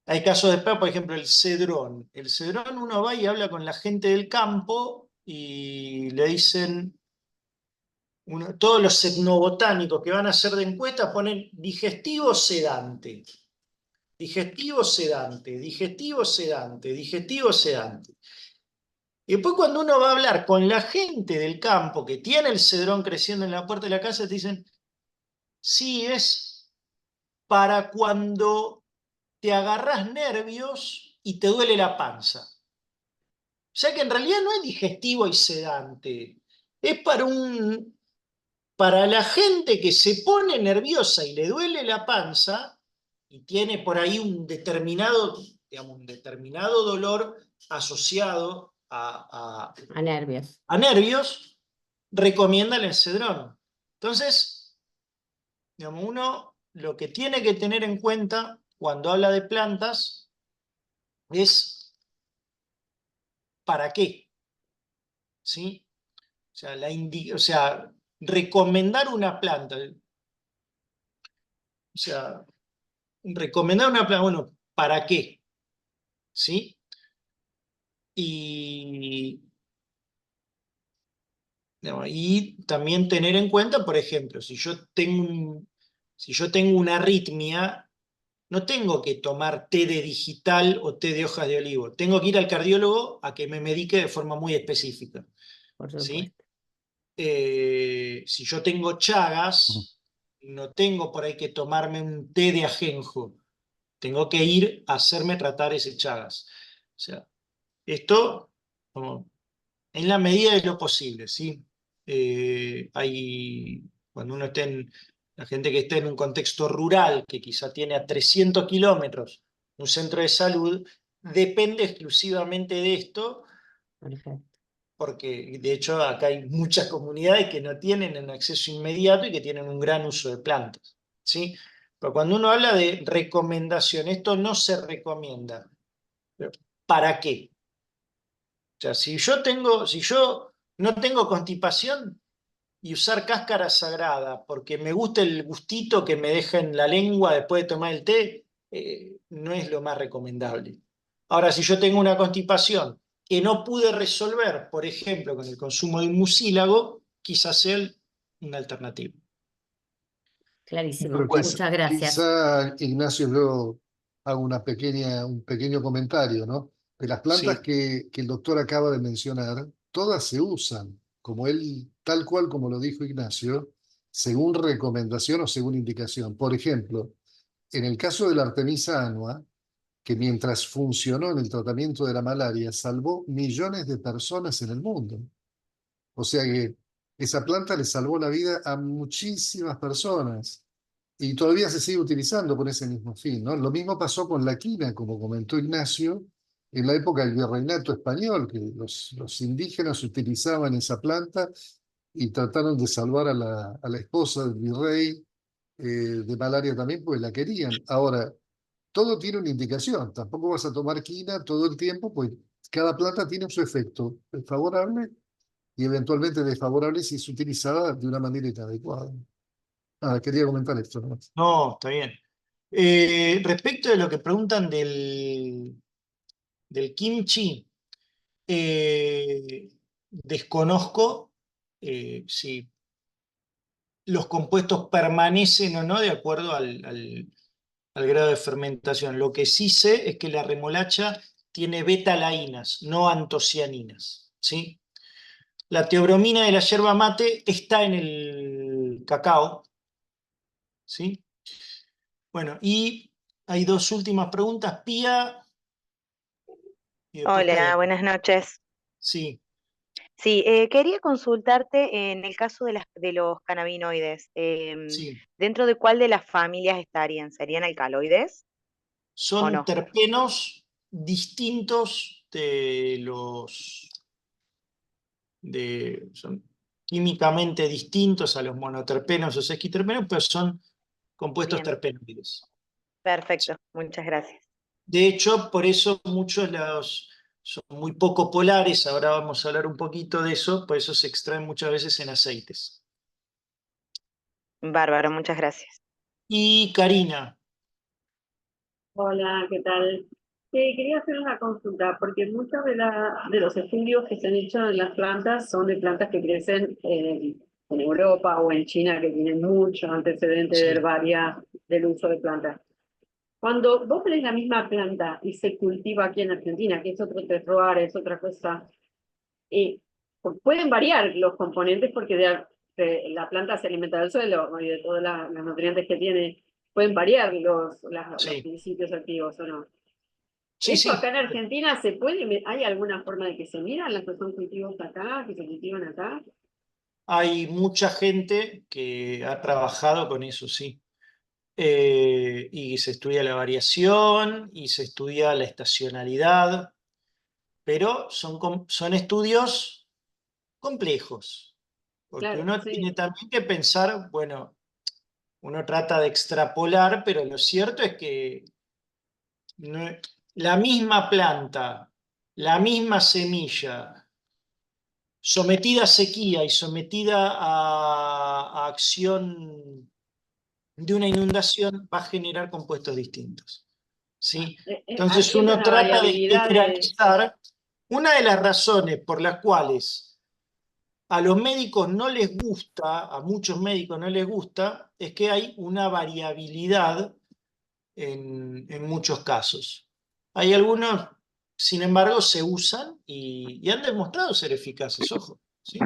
Hay casos de, por ejemplo, el cedrón. El cedrón uno va y habla con la gente del campo y le dicen, todos los etnobotánicos que van a hacer de encuesta ponen digestivo sedante. digestivo, sedante, digestivo, sedante, digestivo, sedante. Y después cuando uno va a hablar con la gente del campo que tiene el cedrón creciendo en la puerta de la casa, te dicen, sí, es para cuando te agarrás nervios y te duele la panza. O sea que en realidad no es digestivo y sedante. Es para la gente que se pone nerviosa y le duele la panza y tiene por ahí un determinado dolor asociado A nervios. a nervios, recomiendan el cedrón. Entonces, digamos, uno lo que tiene que tener en cuenta cuando habla de plantas es ¿para qué? ¿Sí? O sea, recomendar una planta. O sea, recomendar una planta, bueno, ¿para qué? ¿Sí? Y, no, y también tener en cuenta, por ejemplo, si yo tengo una arritmia, no tengo que tomar té de digital o té de hojas de olivo. Tengo que ir al cardiólogo a que me medique de forma muy específica. Por ¿Sí? supuesto. Si yo tengo chagas, no tengo por ahí que tomarme un té de ajenjo. Tengo que ir a hacerme tratar ese chagas. O sea, esto como, en la medida de lo posible, ¿sí? Cuando uno la gente que está en un contexto rural, que quizá tiene a 300 kilómetros un centro de salud, depende exclusivamente de esto, Perfecto. porque de hecho acá hay muchas comunidades que no tienen el acceso inmediato y que tienen un gran uso de plantas, ¿sí? Pero cuando uno habla de recomendación, esto no se recomienda. ¿Para qué? O sea, si yo no tengo constipación y usar cáscara sagrada porque me gusta el gustito que me deja en la lengua después de tomar el té, no es lo más recomendable. Ahora, si yo tengo una constipación que no pude resolver, por ejemplo, con el consumo de un mucílago, quizás sea una alternativa. Clarísimo. Pero Bueno, Muchas gracias. quizá, Ignacio, yo hago un pequeño comentario, ¿no? De las plantas sí, que el doctor acaba de mencionar, todas se usan, como él, tal cual como lo dijo Ignacio, según recomendación o según indicación. Por ejemplo, en el caso de la Artemisa annua, que mientras funcionó en el tratamiento de la malaria, salvó millones de personas en el mundo. O sea que esa planta le salvó la vida a muchísimas personas y todavía se sigue utilizando por ese mismo fin, ¿no? Lo mismo pasó con la quina, como comentó Ignacio, en la época del virreinato español, que los indígenas utilizaban esa planta y trataron de salvar a la esposa del virrey de malaria también, porque la querían. Ahora, todo tiene una indicación, tampoco vas a tomar quina todo el tiempo, pues cada planta tiene su efecto favorable y eventualmente desfavorable si es utilizada de una manera inadecuada. Quería comentar esto nomás. no, está bien. Respecto de lo que preguntan del kimchi, desconozco si los compuestos permanecen o no de acuerdo al grado de fermentación. Lo que sí sé es que la remolacha tiene beta-laínas, no antocianinas, ¿sí? La teobromina de la yerba mate está en el cacao, ¿sí? Bueno, y hay dos últimas preguntas, Pía, y después Hola, Pedro. buenas noches. Sí, Sí, quería consultarte en el caso de los cannabinoides. sí. ¿Dentro de cuál de las familias estarían? ¿Serían alcaloides o Son no? terpenos distintos son químicamente distintos a los monoterpenos o sesquiterpenos, pero son compuestos Bien, terpenoides. perfecto. Muchas gracias. De hecho, por eso muchos son muy poco polares, ahora vamos a hablar un poquito de eso, por eso se extraen muchas veces en aceites. Bárbaro, muchas gracias. Y Karina, Hola, ¿qué tal? Quería hacer una consulta, porque muchos de los estudios que se han hecho en las plantas son de plantas que crecen en Europa o en China, que tienen mucho antecedente de sí, herbaria del uso de plantas. Cuando vos tenés la misma planta y se cultiva aquí en Argentina, que es otro terroir, es otra cosa, pueden variar los componentes porque la planta se alimenta del suelo y de todos los nutrientes que tiene, pueden variar los Sí, principios activos o no. sí, ¿Eso sí. acá en Argentina se puede? ¿Hay alguna forma de que se miran las que son cultivos acá, que se cultivan acá? Hay mucha gente que ha trabajado con eso, sí. Y se estudia la variación y se estudia la estacionalidad, pero son estudios complejos, porque Claro, uno tiene sí. también que pensar, bueno, uno trata de extrapolar, pero lo cierto es que la misma planta, la misma semilla, sometida a sequía y sometida a acción de una inundación, va a generar compuestos distintos. ¿Sí? Entonces Aquí hay uno una trata de variabilidad de... generalizar. Una de las razones por las cuales a los médicos no les gusta, a muchos médicos no les gusta, es que hay una variabilidad en muchos casos. Hay algunos, sin embargo, se usan y han demostrado ser eficaces, ojo. ¿Sí?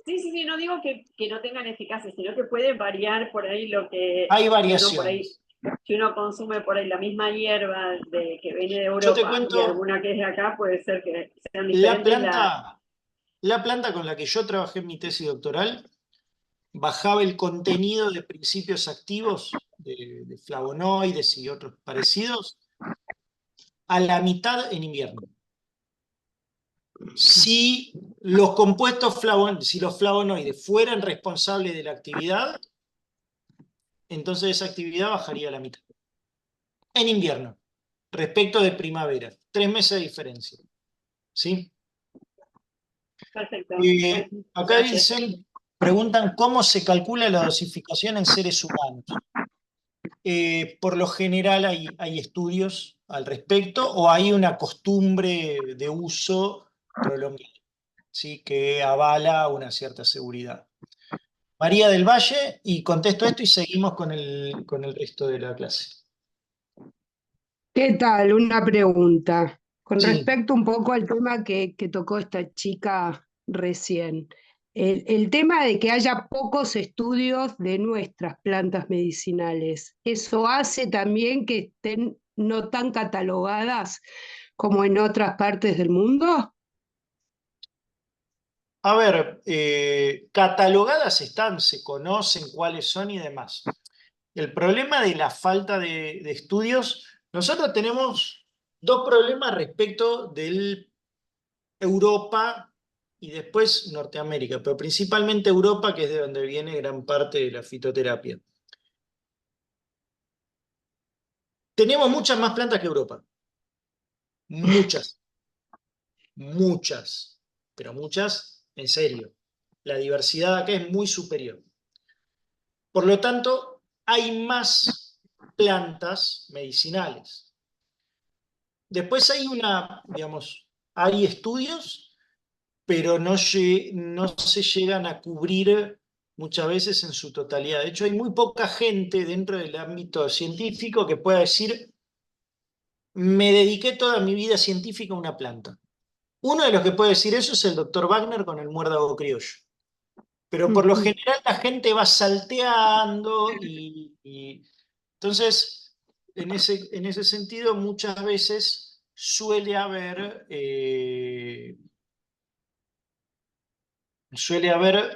Sí, no digo que no tengan eficacia, sino que puede variar por ahí lo que Hay uno por ahí, variaciones. si uno consume por ahí la misma hierba que viene de Yo te Europa y cuento, alguna que es de acá, puede ser que sean la diferentes planta, la planta con la que yo trabajé en mi tesis doctoral bajaba el contenido de principios activos, de flavonoides y otros parecidos, a la mitad en invierno. Si los compuestos si los flavonoides fueran responsables de la actividad, entonces esa actividad bajaría a la mitad. En invierno, respecto de primavera. 3 meses de diferencia. ¿Sí? Perfecto. Acá Gracias. preguntan cómo se calcula la dosificación en seres humanos. Por lo general hay estudios al respecto o hay una costumbre de uso prolongado, ¿sí? Que avala una cierta seguridad. María del Valle, y contesto esto y seguimos con el resto de la clase. ¿Qué tal? Una pregunta. Con Sí. respecto un poco al tema que tocó esta chica recién. El tema de que haya pocos estudios de nuestras plantas medicinales, ¿eso hace también que estén no tan catalogadas como en otras partes del mundo? A ver, catalogadas están, se conocen cuáles son y demás. El problema de la falta de estudios, nosotros tenemos dos problemas respecto de Europa y después Norteamérica, pero principalmente Europa, que es de donde viene gran parte de la fitoterapia. Tenemos muchas más plantas que Europa. Muchas. Muchas. Pero muchas, en serio. La diversidad acá es muy superior. Por lo tanto, hay más plantas medicinales. Después hay estudios, pero no se llegan a cubrir muchas veces en su totalidad. De hecho, hay muy poca gente dentro del ámbito científico que pueda decir, me dediqué toda mi vida científica a una planta. Uno de los que puede decir eso es el doctor Wagner con el muérdago criollo. Pero por lo general la gente va salteando y entonces, en ese sentido, muchas veces suele haber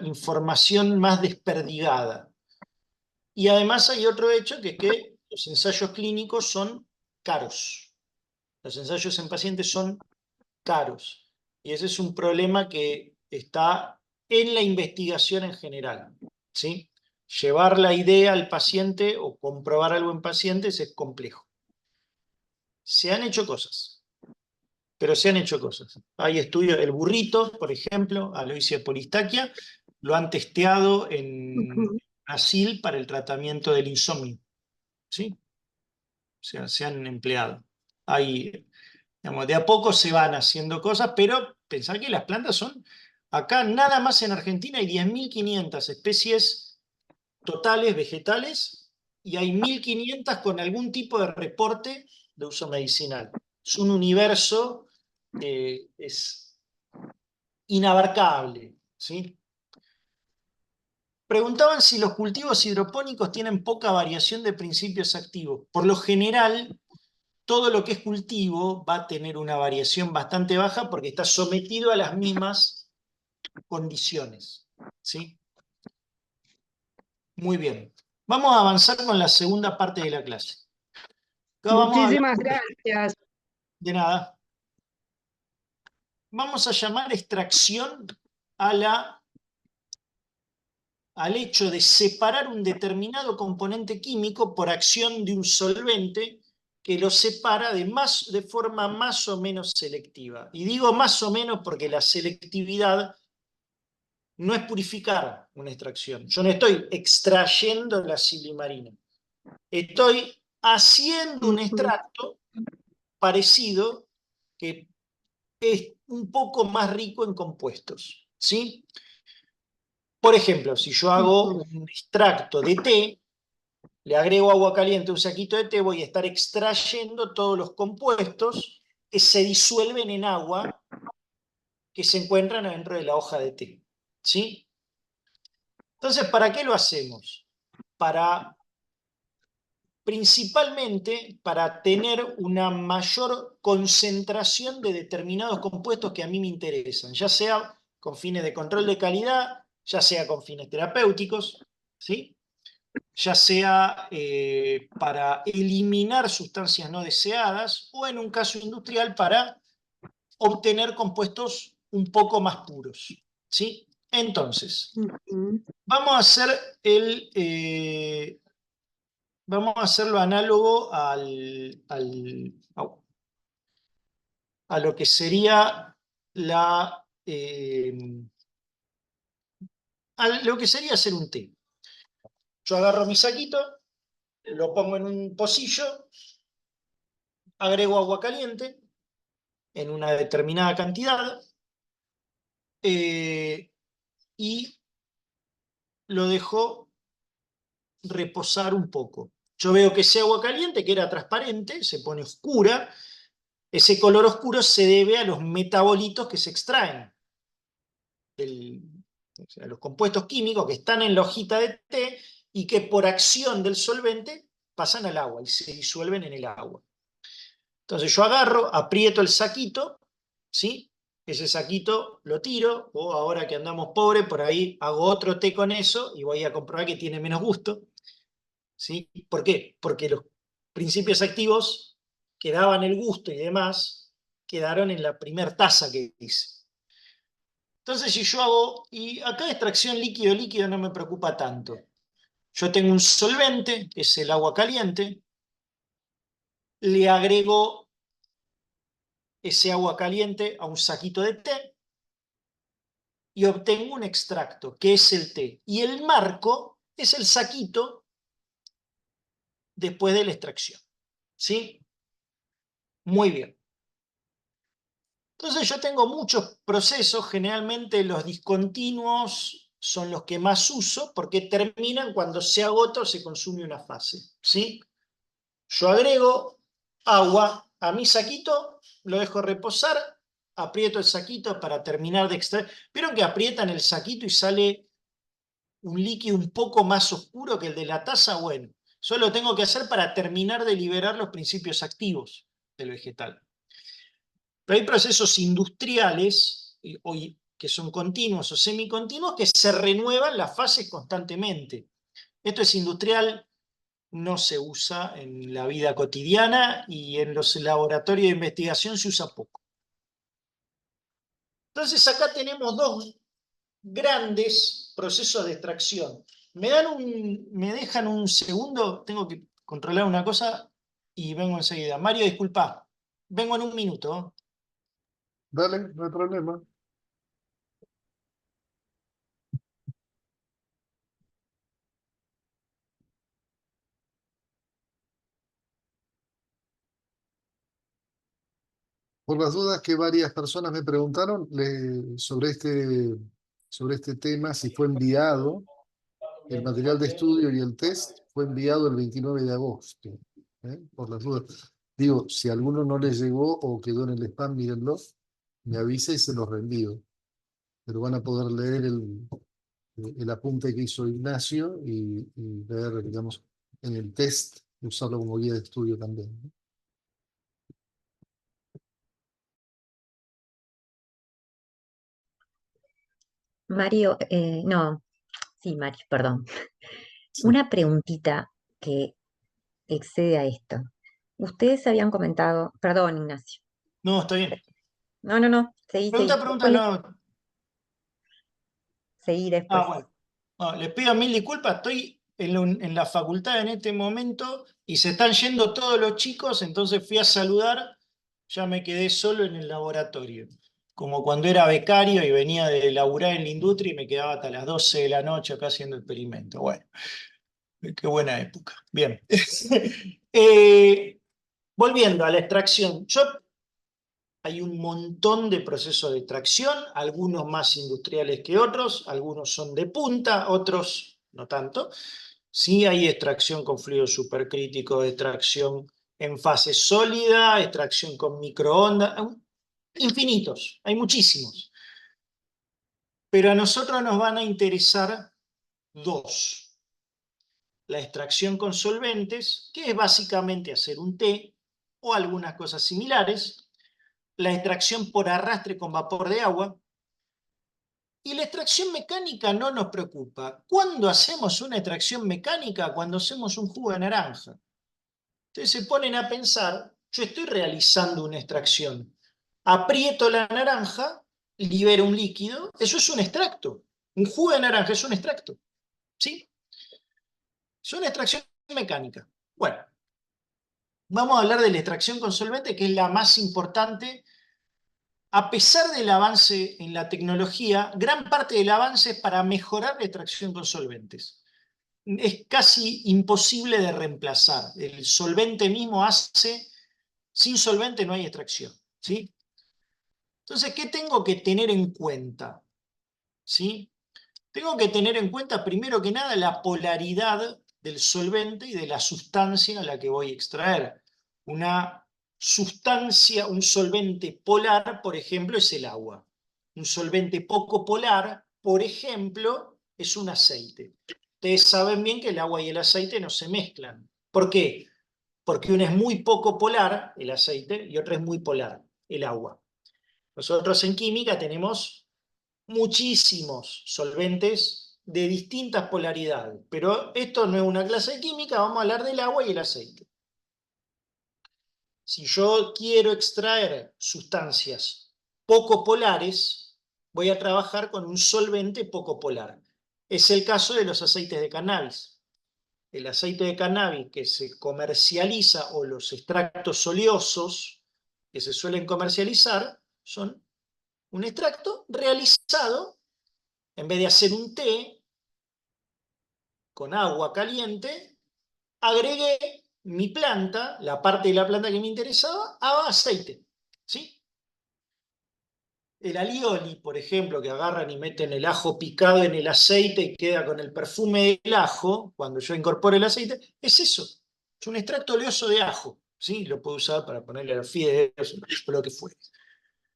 información más desperdigada. Y además hay otro hecho, que es que los ensayos clínicos son caros. Los ensayos en pacientes son caros. Y ese es un problema que está en la investigación en general, ¿sí? Llevar la idea al paciente o comprobar algo en pacientes es complejo. Se han hecho cosas, pero se han hecho cosas. Hay estudios, el burrito, por ejemplo, Aloysia polistaquia, lo han testeado en Brasil para el tratamiento del insomnio, ¿sí? O sea, se han empleado. Digamos, de a poco se van haciendo cosas, pero pensar que las plantas son, acá nada más en Argentina hay 10.500 especies totales vegetales y hay 1500 con algún tipo de reporte de uso medicinal. Es un universo es inabarcable, ¿sí? Preguntaban si los cultivos hidropónicos tienen poca variación de principios activos. Por lo general, todo lo que es cultivo va a tener una variación bastante baja porque está sometido a las mismas condiciones, ¿sí? Muy bien. Vamos a avanzar con la segunda parte de la clase. Acá vamos a hablar Muchísimas gracias. de nada. Vamos a llamar extracción al hecho de separar un determinado componente químico por acción de un solvente que lo separa de forma más o menos selectiva. Y digo más o menos porque la selectividad no es purificar una extracción. Yo no estoy extrayendo la silimarina. Estoy haciendo un extracto parecido que es un poco más rico en compuestos, ¿sí? Por ejemplo, si yo hago un extracto de té, le agrego agua caliente a un saquito de té, voy a estar extrayendo todos los compuestos que se disuelven en agua que se encuentran adentro de la hoja de té, ¿sí? Entonces, ¿para qué lo hacemos? Principalmente para tener una mayor concentración de determinados compuestos que a mí me interesan, ya sea con fines de control de calidad, ya sea con fines terapéuticos, ¿sí? Ya sea para eliminar sustancias no deseadas o en un caso industrial para obtener compuestos un poco más puros, ¿sí? Entonces, vamos a hacer vamos a hacerlo análogo a lo que sería lo que sería hacer un té. Yo agarro mi saquito, lo pongo en un pocillo, agrego agua caliente en una determinada cantidad y lo dejo reposar un poco. Yo veo que ese agua caliente, que era transparente, se pone oscura. Ese color oscuro se debe a los metabolitos que se extraen. O sea, los compuestos químicos que están en la hojita de té y que por acción del solvente pasan al agua y se disuelven en el agua. Entonces yo agarro, aprieto el saquito, ¿sí? Ese saquito lo tiro, o ahora que andamos pobres, por ahí hago otro té con eso y voy a comprobar que tiene menos gusto, ¿sí? ¿Por qué? Porque los principios activos que daban el gusto y demás quedaron en la primer taza que hice. Entonces, si yo hago, y acá extracción líquido-líquido no me preocupa tanto. Yo tengo un solvente, que es el agua caliente, le agrego ese agua caliente a un saquito de té y obtengo un extracto, que es el té. Y el marco es el saquito después de la extracción. ¿Sí? Muy bien. Entonces yo tengo muchos procesos, generalmente los discontinuos son los que más uso porque terminan cuando se agota o se consume una fase, ¿sí? Yo agrego agua a mi saquito, lo dejo reposar, aprieto el saquito para terminar de extraer. ¿Vieron que aprietan el saquito y sale un líquido un poco más oscuro que el de la taza? Bueno, solo lo tengo que hacer para terminar de liberar los principios activos del vegetal. Pero hay procesos industriales que son continuos o semicontinuos que se renuevan las fases constantemente. Esto es industrial, no se usa en la vida cotidiana y en los laboratorios de investigación se usa poco. Entonces acá tenemos dos grandes procesos de extracción. ¿Me dejan un segundo? Tengo que controlar una cosa y vengo enseguida. Mario, disculpa, vengo en un minuto. Dale, no hay problema. Por las dudas que varias personas me preguntaron sobre este tema, si fue enviado. El material de estudio y el test fue enviado el 29 de agosto, por las dudas. Digo, si a alguno no le llegó o quedó en el spam, mírenlo, me avisa y se los reenvío. Pero van a poder leer el apunte que hizo Ignacio y ver, digamos, en el test, usarlo como guía de estudio también, ¿no? Mario, no, sí, Mario, perdón. Sí. Una preguntita que excede a esto. Ustedes habían comentado, perdón, Ignacio. No, está bien. No, seguí. Pregunta, no. Seguí después. Bueno. No, les pido mil disculpas, estoy en la facultad en este momento y se están yendo todos los chicos, entonces fui a saludar, ya me quedé solo en el laboratorio. Como cuando era becario y venía de laburar en la industria y me quedaba hasta las 12 de la noche acá haciendo experimento. Bueno, qué buena época. Bien. Volviendo a la extracción. Hay un montón de procesos de extracción, algunos más industriales que otros, algunos son de punta, otros no tanto. Sí hay extracción con fluido supercrítico, extracción en fase sólida, extracción con microondas, infinitos, hay muchísimos. Pero a nosotros nos van a interesar dos. La extracción con solventes, que es básicamente hacer un té o algunas cosas similares. La extracción por arrastre con vapor de agua. Y la extracción mecánica no nos preocupa. ¿Cuándo hacemos una extracción mecánica? Cuando hacemos un jugo de naranja. Entonces se ponen a pensar, yo estoy realizando una extracción. Aprieto la naranja, libero un líquido, eso es un extracto. Un jugo de naranja es un extracto. ¿Sí? Es una extracción mecánica. Bueno, vamos a hablar de la extracción con solvente, que es la más importante. A pesar del avance en la tecnología, gran parte del avance es para mejorar la extracción con solventes. Es casi imposible de reemplazar. El solvente mismo hace, sin solvente no hay extracción, ¿sí? Entonces, ¿qué tengo que tener en cuenta? ¿Sí? Tengo que tener en cuenta, primero que nada, la polaridad del solvente y de la sustancia a la que voy a extraer. Una sustancia, un solvente polar, por ejemplo, es el agua. Un solvente poco polar, por ejemplo, es un aceite. Ustedes saben bien que el agua y el aceite no se mezclan. ¿Por qué? Porque uno es muy poco polar, el aceite, y otro es muy polar, el agua. Nosotros en química tenemos muchísimos solventes de distintas polaridades, pero esto no es una clase de química, vamos a hablar del agua y el aceite. Si yo quiero extraer sustancias poco polares, voy a trabajar con un solvente poco polar. Es el caso de los aceites de cannabis. El aceite de cannabis que se comercializa o los extractos oleosos que se suelen comercializar son un extracto realizado, en vez de hacer un té con agua caliente, agregué mi planta, la parte de la planta que me interesaba, a aceite. ¿Sí? El alioli, por ejemplo, que agarran y meten el ajo picado en el aceite y queda con el perfume del ajo, cuando yo incorporo el aceite, es eso. Es un extracto oleoso de ajo. ¿Sí? Lo puedo usar para ponerle a los fideos o lo que fuere.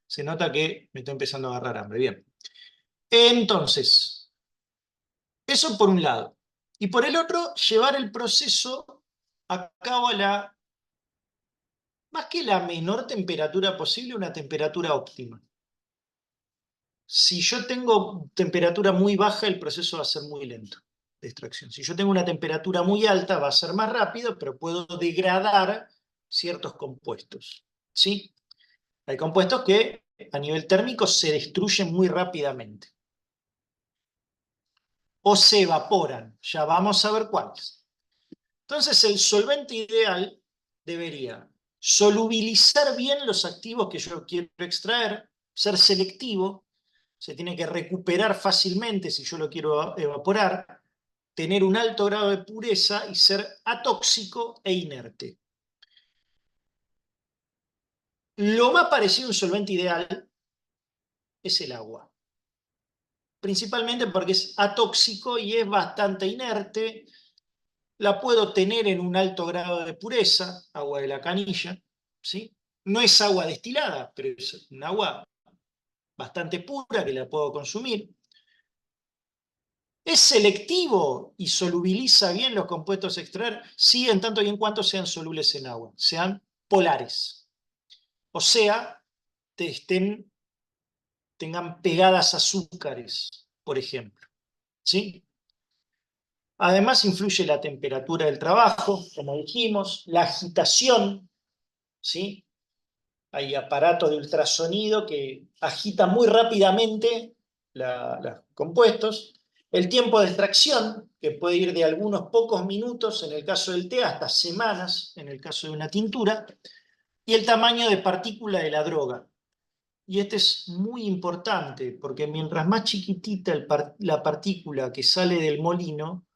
Se nota que me está empezando a agarrar hambre. Bien. Entonces, eso por un lado. Y por el otro, llevar el proceso a cabo a la, más que la menor temperatura posible, una temperatura óptima. Si yo tengo temperatura muy baja, el proceso va a ser muy lento de extracción. Si yo tengo una temperatura muy alta, va a ser más rápido, pero puedo degradar ciertos compuestos. ¿Sí? Hay compuestos que a nivel térmico se destruyen muy rápidamente. O se evaporan. Ya vamos a ver cuáles. Entonces, el solvente ideal debería solubilizar bien los activos que yo quiero extraer, ser selectivo, se tiene que recuperar fácilmente si yo lo quiero evaporar, tener un alto grado de pureza y ser atóxico e inerte. Lo más parecido a un solvente ideal es el agua. principalmente porque es atóxico y es bastante inerte. La puedo tener en un alto grado de pureza, agua de la canilla, ¿sí? No es agua destilada, pero es un agua bastante pura que la puedo consumir. ¿Es selectivo y solubiliza bien los compuestos a extraer? Sí, en tanto y en cuanto sean solubles en agua, sean polares. O sea, tengan pegadas azúcares, por ejemplo. ¿Sí? Además influye la temperatura del trabajo, como dijimos, la agitación, ¿sí? Hay aparatos de ultrasonido que agitan muy rápidamente los compuestos. El tiempo de extracción, que puede ir de algunos pocos minutos en el caso del té hasta semanas en el caso de una tintura. Y el tamaño de partícula de la droga. Y este es muy importante, porque mientras más chiquitita la partícula que sale del molino,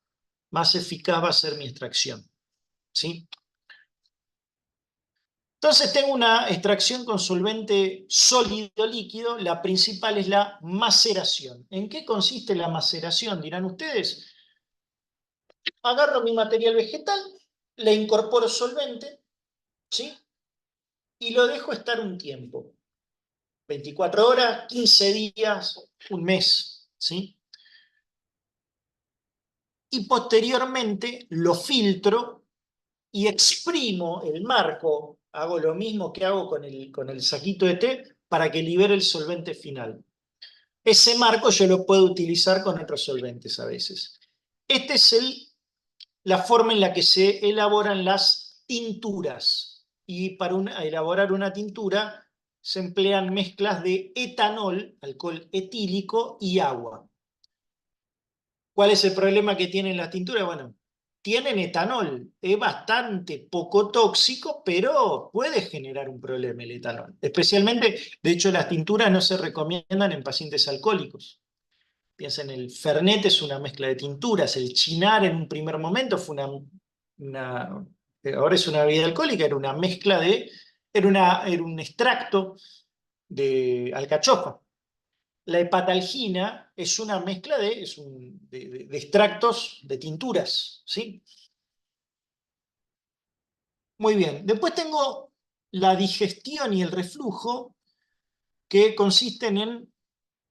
más eficaz va a ser mi extracción. ¿Sí? Entonces tengo una extracción con solvente sólido-líquido. La principal es la maceración. ¿En qué consiste la maceración? Dirán ustedes. Agarro mi material vegetal, le incorporo solvente, ¿sí? Y lo dejo estar un tiempo. 24 horas, 15 días, un mes, ¿sí? Y posteriormente lo filtro y exprimo el marco. Hago lo mismo que hago con el saquito de té para que libere el solvente final. Ese marco yo lo puedo utilizar con otros solventes a veces. Esta es la forma en la que se elaboran las tinturas. Y para elaborar una tintura se emplean mezclas de etanol, alcohol etílico y agua. ¿Cuál es el problema que tienen las tinturas? Bueno, tienen etanol, es bastante poco tóxico, pero puede generar un problema el etanol. Especialmente, de hecho, las tinturas no se recomiendan en pacientes alcohólicos. Piensen, el Fernet es una mezcla de tinturas, el Chinar en un primer momento fue ahora es una bebida alcohólica, era una mezcla era un extracto de alcachofa. La hepatalgina es una mezcla de extractos de tinturas, ¿sí? Muy bien. Después tengo la digestión y el reflujo, que consisten en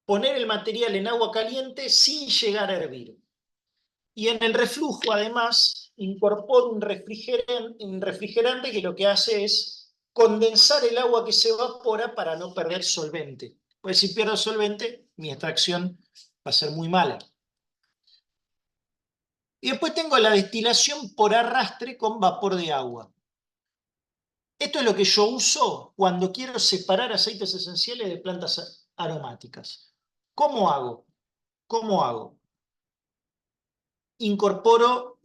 poner el material en agua caliente sin llegar a hervir. Y en el reflujo, además, incorporo un refrigerante que lo que hace es condensar el agua que se evapora para no perder solvente. Pues si pierdo solvente, mi extracción va a ser muy mala. Y después tengo la destilación por arrastre con vapor de agua. Esto es lo que yo uso cuando quiero separar aceites esenciales de plantas aromáticas. ¿Cómo hago? ¿Cómo hago? Incorporo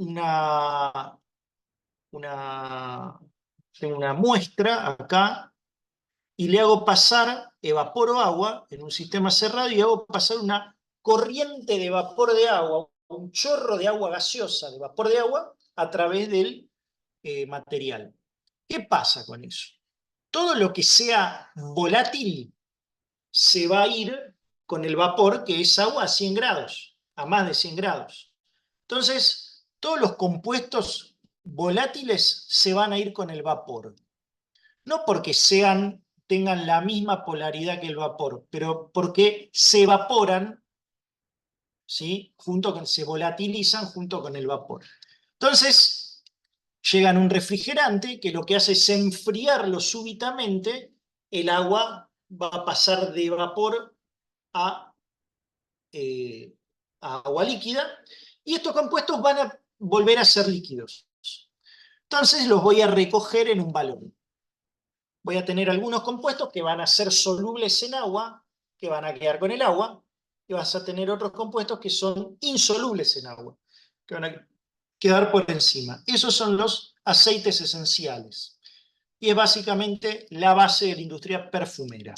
tengo una muestra acá y le hago pasar, evaporo agua en un sistema cerrado y hago pasar una corriente de vapor de agua, un chorro de agua gaseosa, de vapor de agua, a través del material. ¿Qué pasa con eso? Todo lo que sea volátil se va a ir con el vapor, que es agua a 100 grados, a más de 100 grados. Entonces, todos los compuestos volátiles se van a ir con el vapor. No porque tengan la misma polaridad que el vapor, pero porque se evaporan, ¿sí? Se volatilizan junto con el vapor. Entonces, llegan un refrigerante que lo que hace es enfriarlo súbitamente, el agua va a pasar de vapor a agua líquida, y estos compuestos van a volver a ser líquidos. Entonces los voy a recoger en un balón. Voy a tener algunos compuestos que van a ser solubles en agua, que van a quedar con el agua, y vas a tener otros compuestos que son insolubles en agua, que van a quedar por encima. Esos son los aceites esenciales. Y es básicamente la base de la industria perfumera.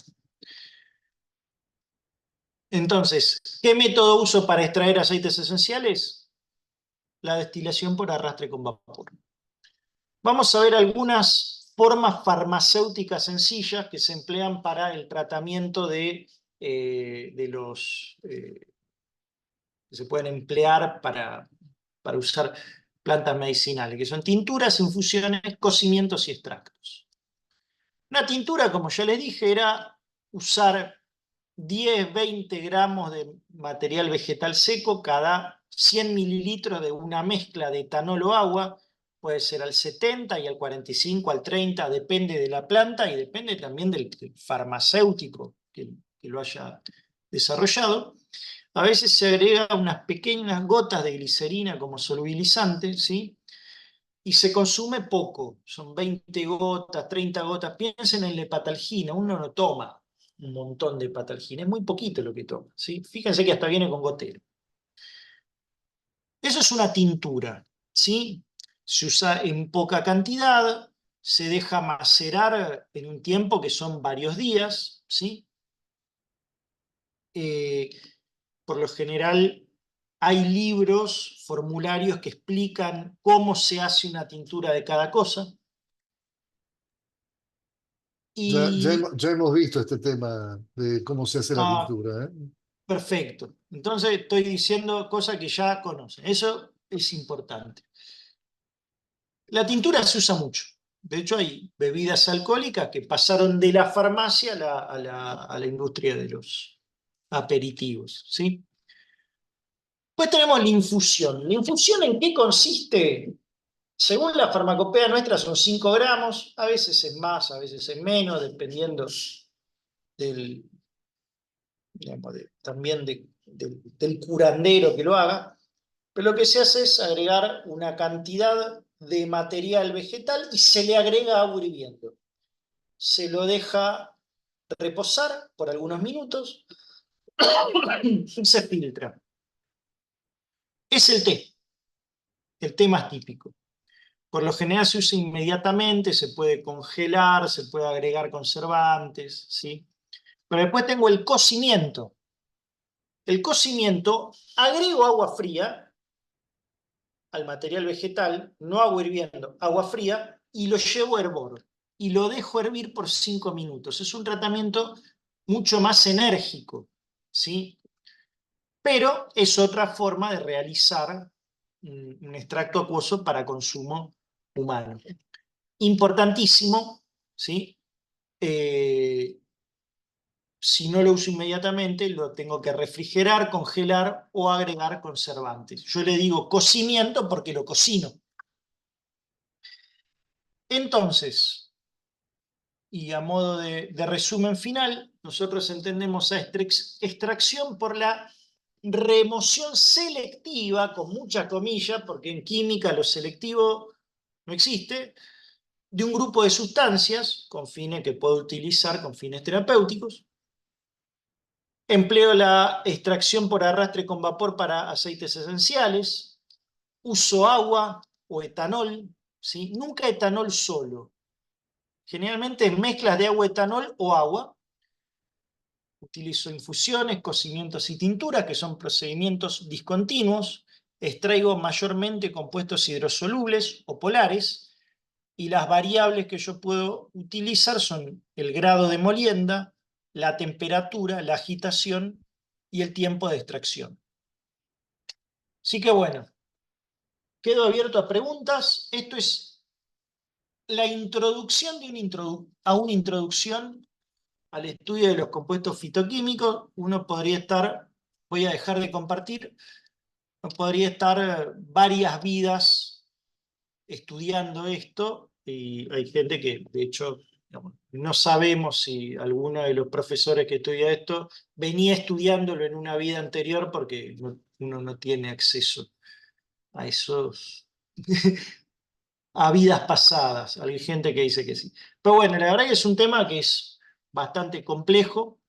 Entonces, ¿qué método uso para extraer aceites esenciales? La destilación por arrastre con vapor. Vamos a ver algunas formas farmacéuticas sencillas que se emplean para el tratamiento de los que se pueden emplear para usar plantas medicinales, que son tinturas, infusiones, cocimientos y extractos. Una tintura, como ya les dije, era usar 10, 20 gramos de material vegetal seco cada 100 mililitros de una mezcla de etanol o agua, puede ser al 70 y al 45, al 30, depende de la planta y depende también del farmacéutico que lo haya desarrollado. A veces se agrega unas pequeñas gotas de glicerina como solubilizante, ¿sí? Y se consume poco, son 20 gotas, 30 gotas. Piensen en la hepatalgina, uno no toma un montón de hepatalgina, es muy poquito lo que toma, ¿sí? Fíjense que hasta viene con gotero. Eso es una tintura, ¿sí? Se usa en poca cantidad, se deja macerar en un tiempo que son varios días, ¿sí? Por lo general hay libros, formularios que explican cómo se hace una tintura de cada cosa. Ya hemos visto este tema de cómo se hace la tintura, ¿eh? Perfecto. Entonces estoy diciendo cosas que ya conocen. Eso es importante. La tintura se usa mucho. De hecho, hay bebidas alcohólicas que pasaron de la farmacia a la industria de los aperitivos, ¿sí? Pues tenemos la infusión. ¿La infusión en qué consiste? Según la farmacopea nuestra son 5 gramos, a veces es más, a veces es menos, dependiendo del, digamos, también del curandero que lo haga. Pero lo que se hace es agregar una cantidad de material vegetal y se le agrega agua hirviendo. Se lo deja reposar por algunos minutos y se filtra. Es el té más típico. Por lo general se usa inmediatamente, se puede congelar, se puede agregar conservantes, ¿sí? Pero después tengo el cocimiento. El cocimiento, agrego agua fría al material vegetal, no agua hirviendo, agua fría, y lo llevo a hervor. Y lo dejo hervir por 5 minutos. Es un tratamiento mucho más enérgico, ¿sí? Pero es otra forma de realizar un extracto acuoso para consumo humano. Importantísimo, ¿sí? Si no lo uso inmediatamente, lo tengo que refrigerar, congelar o agregar conservantes. Yo le digo cocimiento porque lo cocino. Entonces, y a modo de resumen final, nosotros entendemos a extracción por la remoción selectiva, con muchas comillas, porque en química lo selectivo no existe, de un grupo de sustancias con fines que puedo utilizar con fines terapéuticos. Empleo la extracción por arrastre con vapor para aceites esenciales. Uso agua o etanol, ¿sí? Nunca etanol solo. Generalmente mezclas de agua, etanol o agua. Utilizo infusiones, cocimientos y tinturas, que son procedimientos discontinuos. Extraigo mayormente compuestos hidrosolubles o polares. Y las variables que yo puedo utilizar son el grado de molienda, la temperatura, la agitación y el tiempo de extracción. Así que bueno, quedo abierto a preguntas. Esto es la introducción a una introducción al estudio de los compuestos fitoquímicos. Uno podría estar, voy a dejar de compartir, podría estar varias vidas estudiando esto, y hay gente que, de hecho, no sabemos si alguno de los profesores que estudia esto venía estudiándolo en una vida anterior, porque uno no tiene acceso a esos a vidas pasadas. Hay gente que dice que sí. Pero bueno, la verdad que es un tema que es bastante complejo,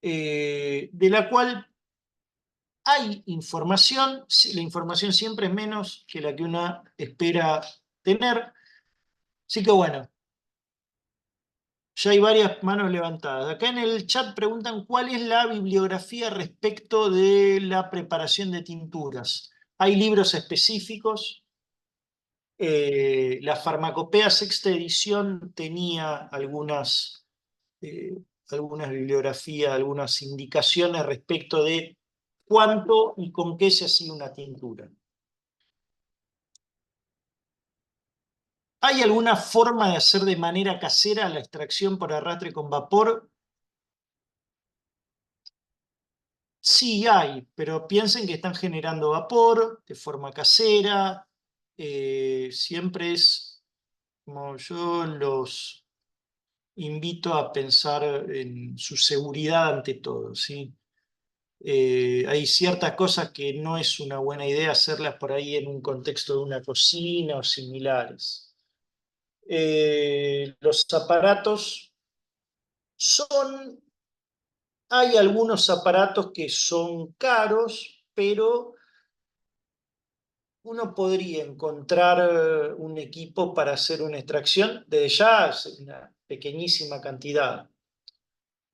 de la cual hay información. La información siempre es menos que la que uno espera tener. Así que bueno, ya hay varias manos levantadas. Acá en el chat preguntan cuál es la bibliografía respecto de la preparación de tinturas. Hay libros específicos. La Farmacopea sexta edición tenía algunas bibliografías, algunas indicaciones respecto de cuánto y con qué se hacía una tintura. ¿Hay alguna forma de hacer de manera casera la extracción por arrastre con vapor? Sí hay, pero piensen que están generando vapor de forma casera. Siempre es como yo los invito a pensar en su seguridad ante todo, ¿sí? Hay ciertas cosas que no es una buena idea hacerlas por ahí en un contexto de una cocina o similares. Los aparatos son... Hay algunos aparatos que son caros, pero uno podría encontrar un equipo para hacer una extracción, desde ya es una pequeñísima cantidad.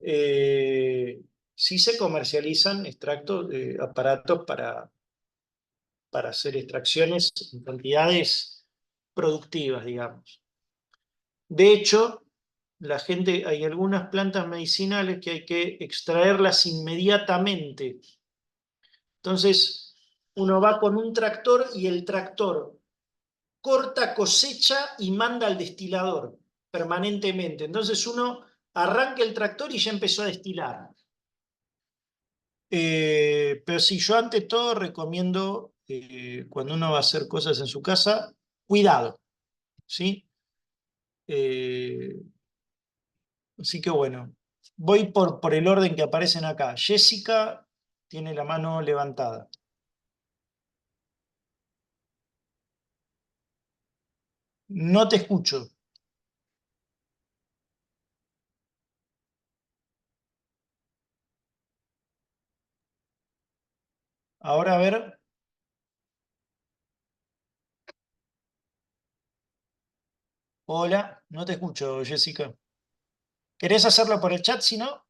Sí se comercializan aparatos para hacer extracciones en cantidades productivas, digamos. De hecho, hay algunas plantas medicinales que hay que extraerlas inmediatamente. Entonces, uno va con un tractor y el tractor corta, cosecha y manda al destilador permanentemente. Entonces uno arranca el tractor y ya empezó a destilar. Pero sí, yo ante todo recomiendo, cuando uno va a hacer cosas en su casa, cuidado, ¿sí? Así que bueno, voy por el orden que aparecen acá. Jessica tiene la mano levantada. No te escucho. Ahora a ver. Hola, no te escucho, Jessica. ¿Querés hacerlo por el chat, si no?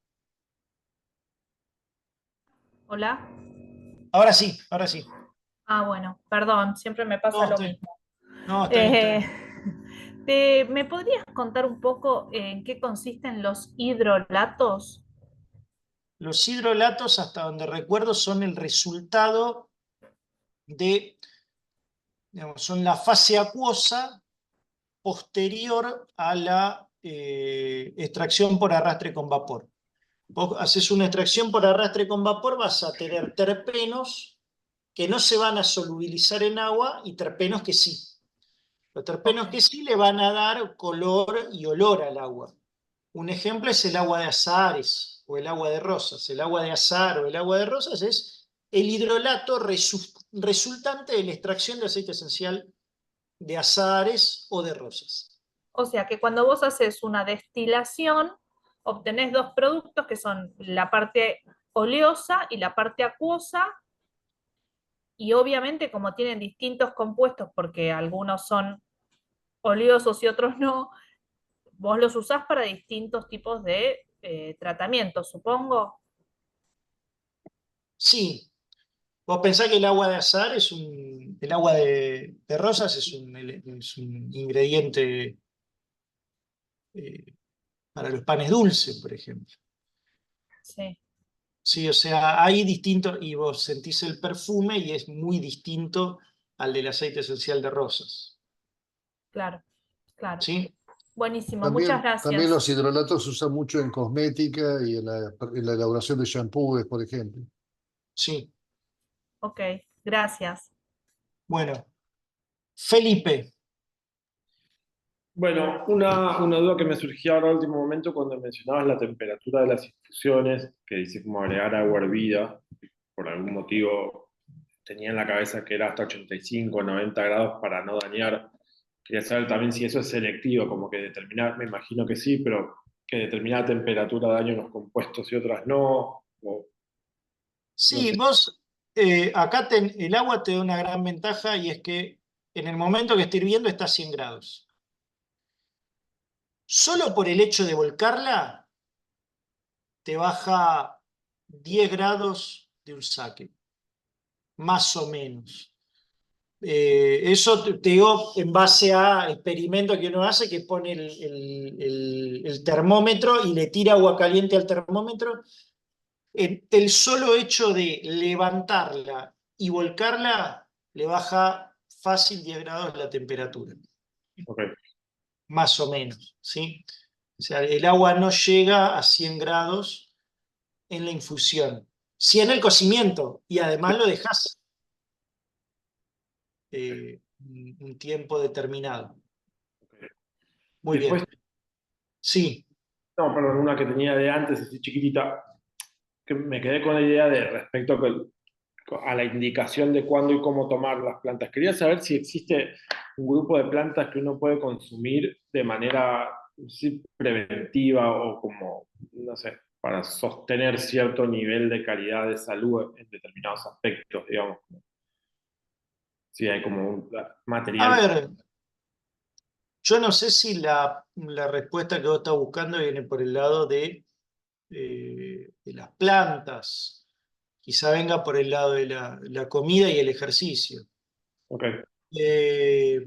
Hola. Ahora sí, ahora sí. Ah, bueno, perdón, siempre me pasa lo mismo. No, está bien, está bien. ¿Me podrías contar un poco en qué consisten los hidrolatos? Los hidrolatos, hasta donde recuerdo, son el resultado de, digamos, son la fase acuosa posterior a la extracción por arrastre con vapor. Vos haces una extracción por arrastre con vapor, vas a tener terpenos que no se van a solubilizar en agua y terpenos que sí. Los terpenos que sí le van a dar color y olor al agua. Un ejemplo es el agua de azahares o el agua de rosas. El agua de azahar o el agua de rosas es el hidrolato resultante de la extracción de aceite esencial de azahares o de rosas. O sea que cuando vos haces una destilación, obtenés dos productos que son la parte oleosa y la parte acuosa, y obviamente como tienen distintos compuestos, porque algunos son oleosos y otros no, vos los usás para distintos tipos de tratamientos, supongo. Sí, vos pensás que el agua de azahar el agua de rosas es un ingrediente para los panes dulces, por ejemplo. Sí. Sí, o sea, hay distintos, y vos sentís el perfume y es muy distinto al del aceite esencial de rosas. Claro, claro. ¿Sí? Buenísimo, muchas También gracias. los hidrolatos se usan mucho en cosmética y en la elaboración de shampoos, por ejemplo. Sí. Ok, gracias. Bueno, Felipe. Bueno, una duda que me surgió ahora al último momento cuando mencionabas la temperatura de las infusiones, que dice como agregar agua hervida, por algún motivo tenía en la cabeza que era hasta 85 o 90 grados para no dañar. Quería saber también si eso es selectivo, como que determinar, me imagino que sí, pero que determinada temperatura daña unos compuestos y otras no. O, Sí, no sé. vos, acá el agua te da una gran ventaja y es que en el momento que esté hirviendo está a 100 grados. Solo por el hecho de volcarla, te baja 10 grados de un saque, más o menos. Eso te digo en base a experimentos que uno hace, que pone el termómetro y le tira agua caliente al termómetro El solo hecho de levantarla y volcarla le baja fácil 10 grados la temperatura, Ok. más o menos, ¿sí? O sea, el agua no llega a 100 grados en la infusión, sí en el cocimiento, y además lo dejas un tiempo determinado. Muy Después, bien. Sí, no, perdón, una que tenía de antes, así chiquitita, que me quedé con la idea de respecto a la indicación de cuándo y cómo tomar las plantas. Quería saber si existe un grupo de plantas que uno puede consumir de manera sí, preventiva o como, no sé, para sostener cierto nivel de calidad de salud en determinados aspectos, digamos. Si hay como un a material. ver, yo no sé si la respuesta que vos estás buscando viene por el lado de las plantas, quizá venga por el lado de la comida y el ejercicio. Ok. Eh,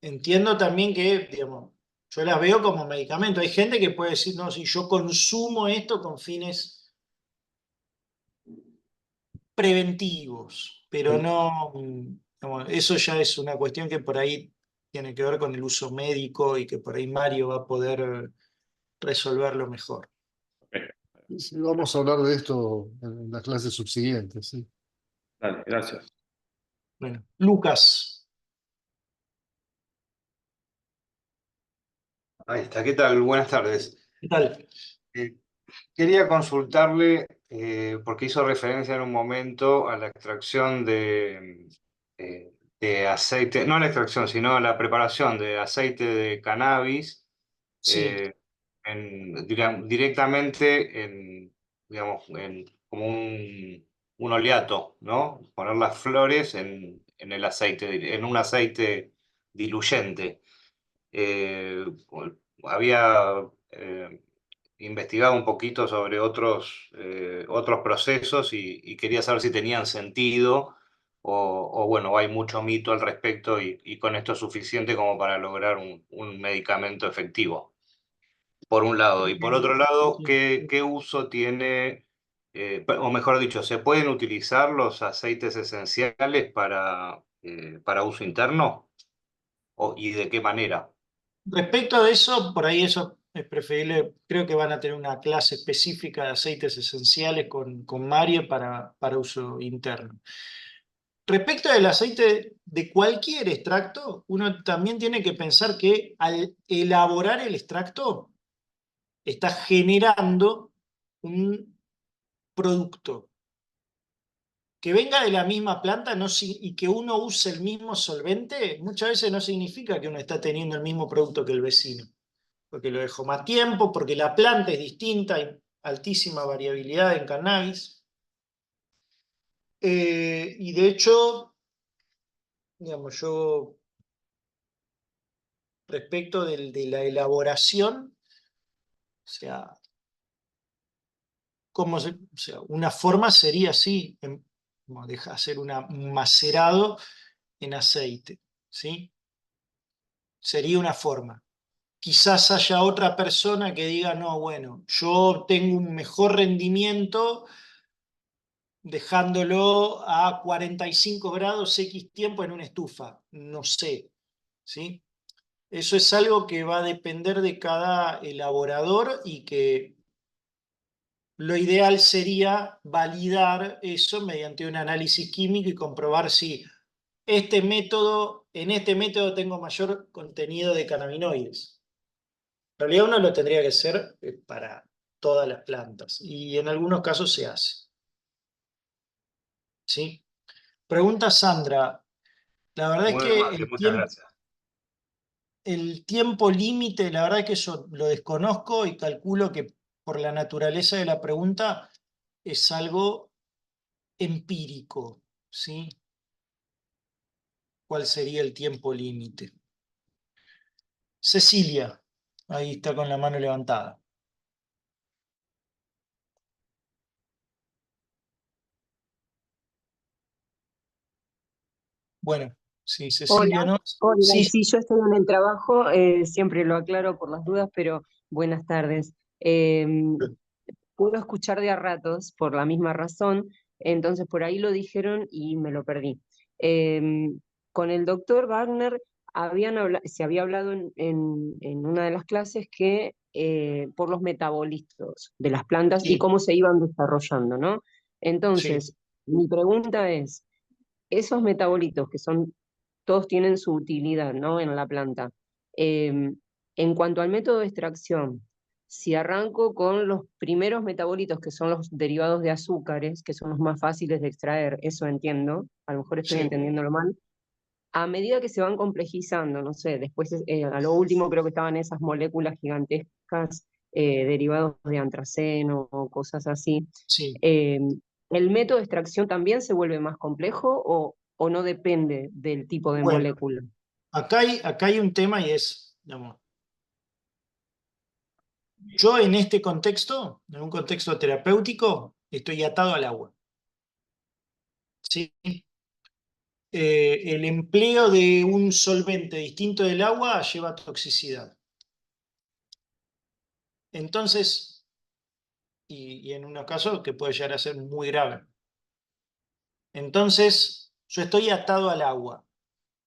Entiendo también que, digamos, yo las veo como medicamento. Hay gente que puede decir, no, si yo consumo esto con fines preventivos, pero no, digamos, eso ya es una cuestión que por ahí tiene que ver con el uso médico y que por ahí Mario va a poder resolverlo mejor. Sí, vamos a hablar de esto en la clase subsiguiente, sí. Dale, gracias. Bueno, Lucas. Ahí está, ¿qué tal? Buenas tardes. ¿Qué tal? Quería consultarle, porque hizo referencia en un momento a la extracción de aceite, no a la extracción, sino a la preparación de aceite de cannabis Sí. directamente digamos, como un oleato, ¿no? Poner las flores en el aceite, en un aceite diluyente. Eh, Había investigado un poquito sobre otros procesos y quería saber si tenían sentido o bueno, hay mucho mito al respecto y con esto es suficiente como para lograr un medicamento efectivo, por un lado. Y por otro lado, ¿qué uso tiene, o mejor dicho, se pueden utilizar los aceites esenciales para uso interno? ¿Y de qué manera? Respecto de eso, por ahí eso es preferible, creo que van a tener una clase específica de aceites esenciales con Mario para uso interno. Respecto del aceite de cualquier extracto, uno también tiene que pensar que al elaborar el extracto está generando un producto. Que venga de la misma planta y que uno use el mismo solvente, muchas veces no significa que uno está teniendo el mismo producto que el vecino. Porque lo dejó más tiempo, porque la planta es distinta, hay altísima variabilidad en cannabis. Y de hecho, digamos, yo respecto de la elaboración, o sea, o sea, una forma sería así, como hacer un macerado en aceite, ¿sí? Sería una forma. Quizás haya otra persona que diga, no, bueno, yo tengo un mejor rendimiento dejándolo a 45 grados X tiempo en una estufa. No sé, ¿sí? Eso es algo que va a depender de cada elaborador y que lo ideal sería validar eso mediante un análisis químico y comprobar si en este método tengo mayor contenido de cannabinoides. En realidad uno lo tendría que hacer para todas las plantas y en algunos casos se hace. ¿Sí? Pregunta Sandra. La verdad es Muy que amable, muchas gracias. el tiempo límite, la verdad es que eso lo desconozco y calculo que por la naturaleza de la pregunta es algo empírico, ¿sí? ¿Cuál sería el tiempo límite? Cecilia, ahí está con la mano levantada. Bueno, sí, Cecilia, Hola, ¿no? hola, Sí, sí, yo estoy en el trabajo, siempre lo aclaro por las dudas, pero buenas tardes. puedo escuchar de a ratos por la misma razón, entonces por ahí lo dijeron y me lo perdí. Con el doctor Wagner se había hablado en una de las clases que por los metabolitos de las plantas y Sí, cómo se iban desarrollando, ¿no? sí. Entonces, mi pregunta es, esos metabolitos todos tienen su utilidad, ¿no? En la planta. En cuanto al método de extracción, si arranco con los primeros metabolitos, que son los derivados de azúcares, que son los más fáciles de extraer, eso entiendo, a lo mejor estoy Sí. entendiéndolo mal, a medida que se van complejizando, no sé, después a lo último creo que estaban esas moléculas gigantescas derivados de antraceno o cosas así, Sí. ¿el método de extracción también se vuelve más complejo o no depende del tipo de Bueno, molécula? acá hay un tema y es, digamos, yo en este contexto, en un contexto terapéutico, estoy atado al agua. ¿Sí? El empleo de un solvente distinto del agua lleva toxicidad. Entonces, y en unos casos que puede llegar a ser muy grave. Entonces, yo estoy atado al agua.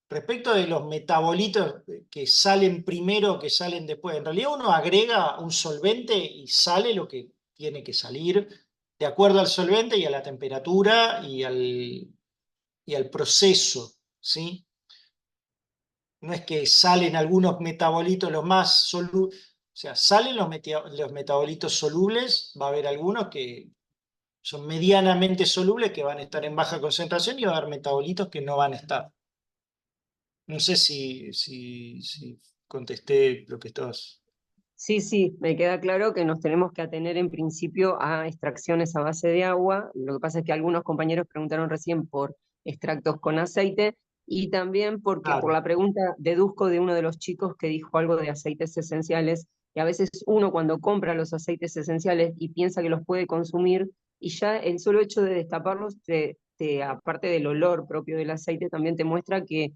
Respecto de los metabolitos que salen primero o que salen después, en realidad uno agrega un solvente y sale lo que tiene que salir de acuerdo al solvente y a la temperatura y al proceso, ¿sí? No es que salen algunos metabolitos los más solubles, o sea, salen los metabolitos solubles, va a haber algunos que son medianamente solubles que van a estar en baja concentración y va a haber metabolitos que no van a estar. No sé si contesté lo que estabas. Sí, sí, me queda claro que nos tenemos que atener en principio a extracciones a base de agua. Lo que pasa es que algunos compañeros preguntaron recién por extractos con aceite y también porque por Claro. la pregunta deduzco de uno de los chicos que dijo algo de aceites esenciales, y a veces uno cuando compra los aceites esenciales y piensa que los puede consumir, y ya el solo hecho de destaparlos, aparte del olor propio del aceite, también te muestra que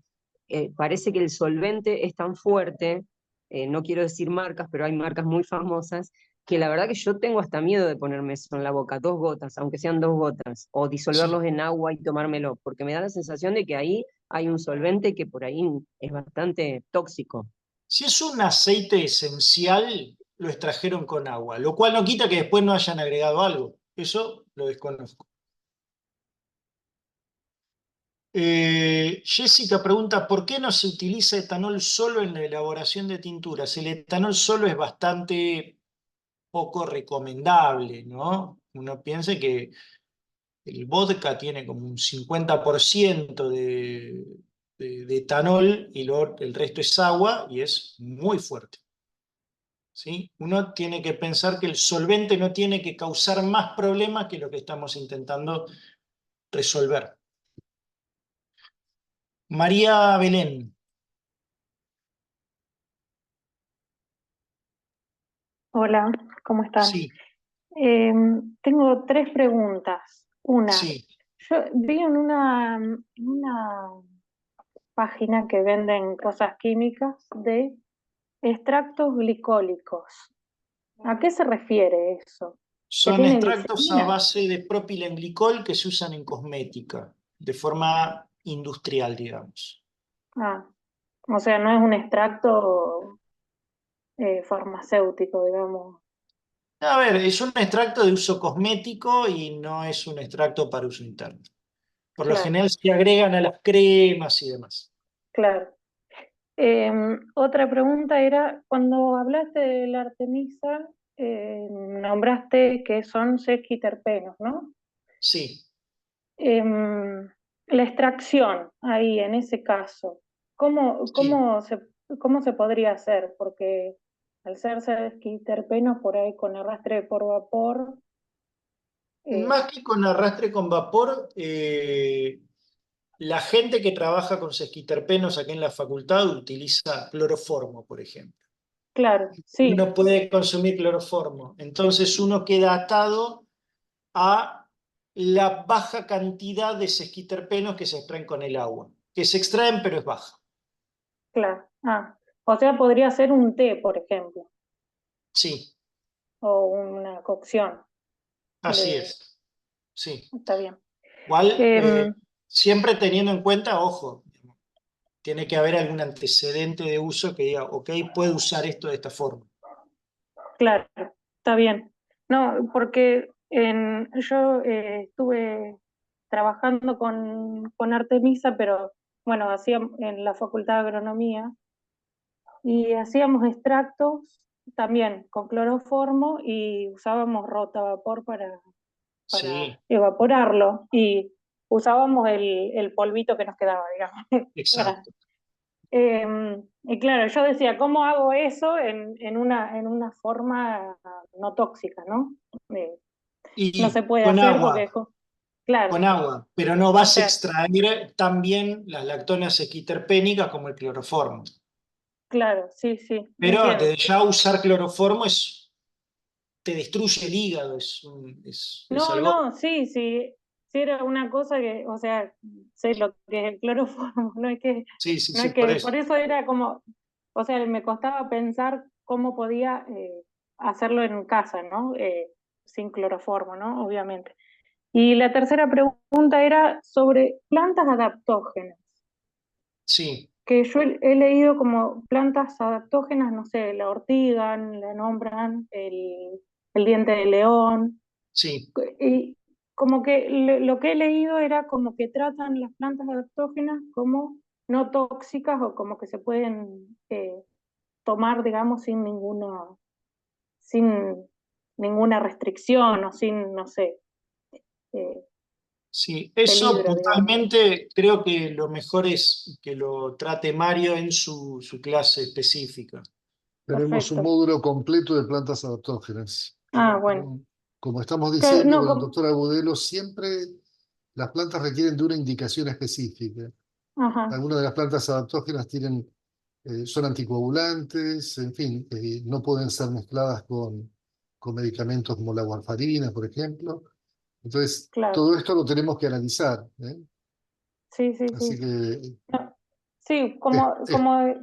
parece que el solvente es tan fuerte, no quiero decir marcas, pero hay marcas muy famosas, que la verdad que yo tengo hasta miedo de ponerme eso en la boca, 2 gotas, aunque sean 2 gotas, o disolverlos Sí. en agua y tomármelo, porque me da la sensación de que ahí hay un solvente que por ahí es bastante tóxico. Si es un aceite esencial, lo extrajeron con agua, lo cual no quita que después no hayan agregado algo. Eso lo desconozco. Jessica pregunta, ¿por qué no se utiliza etanol solo en la elaboración de tinturas? El etanol solo es bastante poco recomendable, ¿no? Uno piensa que el vodka tiene como un 50% de etanol y el resto es agua y es muy fuerte. ¿Sí? Uno tiene que pensar que el solvente no tiene que causar más problemas que lo que estamos intentando resolver. María Belén. Hola, ¿cómo están? Sí, Tengo 3 preguntas. Una, sí, yo vi en una página que venden cosas químicas de extractos glicólicos. ¿A qué se refiere eso? ¿Que son tiene extractos a glicerina? base de propilenglicol que se usan en cosmética, de forma industrial, digamos. Ah, o sea, no es un extracto farmacéutico, digamos. A ver, es un extracto de uso cosmético y no es un extracto para uso interno. Por lo Claro, general se agregan a las cremas y demás. claro. Otra pregunta era, cuando hablaste de la Artemisa, nombraste que son sesquiterpenos, ¿no? Sí. La extracción ahí, en ese caso, ¿cómo, Sí. cómo se podría hacer? Porque al ser sesquiterpenos, por ahí con arrastre por vapor, Más que con arrastre con vapor, la gente que trabaja con sesquiterpenos aquí en la facultad utiliza cloroformo, por ejemplo. claro, sí, Uno puede consumir cloroformo, entonces uno queda atado a la baja cantidad de sesquiterpenos que se extraen con el agua, que se extraen pero es baja. claro. Ah, o sea, podría ser un té, por ejemplo, Sí, o una cocción. Así es, sí. Está bien. Igual, Em, siempre teniendo en cuenta, ojo, tiene que haber algún antecedente de uso que diga, ok, puedo usar esto de esta forma. Claro, está bien. No, porque yo estuve trabajando con Artemisa, pero bueno, hacíamos en la Facultad de Agronomía y hacíamos extractos también con cloroformo y usábamos rotavapor para Sí, evaporarlo y usábamos el polvito que nos quedaba, digamos. para- exacto. y claro, yo decía, ¿cómo hago eso en una forma no tóxica, ¿no? No se Y puede hacer porque, claro, con agua, pero no vas a claro, extraer también las lactonas equiterpénicas como el cloroformo. claro, sí, sí, Pero entiendo. desde ya usar cloroformo te destruye el hígado, es No, algo... no, sí, sí, sí era una cosa que, o sea, sé lo que es el cloroformo, Sí, sí, no sí, es por que, eso. por eso era como, o sea, me costaba pensar cómo podía hacerlo en casa, ¿no? Sin cloroformo, ¿no? Obviamente. Y la tercera pregunta era sobre plantas adaptógenas, Sí, que yo he leído como plantas adaptógenas, no sé, la ortiga, la nombran, el diente de león. sí. Y como que lo que he leído era como que tratan las plantas adaptógenas como no tóxicas o como que se pueden tomar, digamos, sin ninguna restricción o sin, no sé, eh, Sí, eso peligro, digamos. puntualmente creo que lo mejor es que lo trate Mario en su clase específica. Tenemos un Perfecto. módulo completo de plantas adaptógenas. Ah, bueno. Como estamos Claro, diciendo no, con el doctor Agudelo, siempre las plantas requieren de una indicación específica. ajá, Algunas de las plantas adaptógenas son anticoagulantes, en fin, no pueden ser mezcladas con medicamentos como la warfarina, por ejemplo. Entonces, claro. todo esto lo tenemos que analizar, ¿eh? Sí, sí, Así sí. que No, sí, es, es- como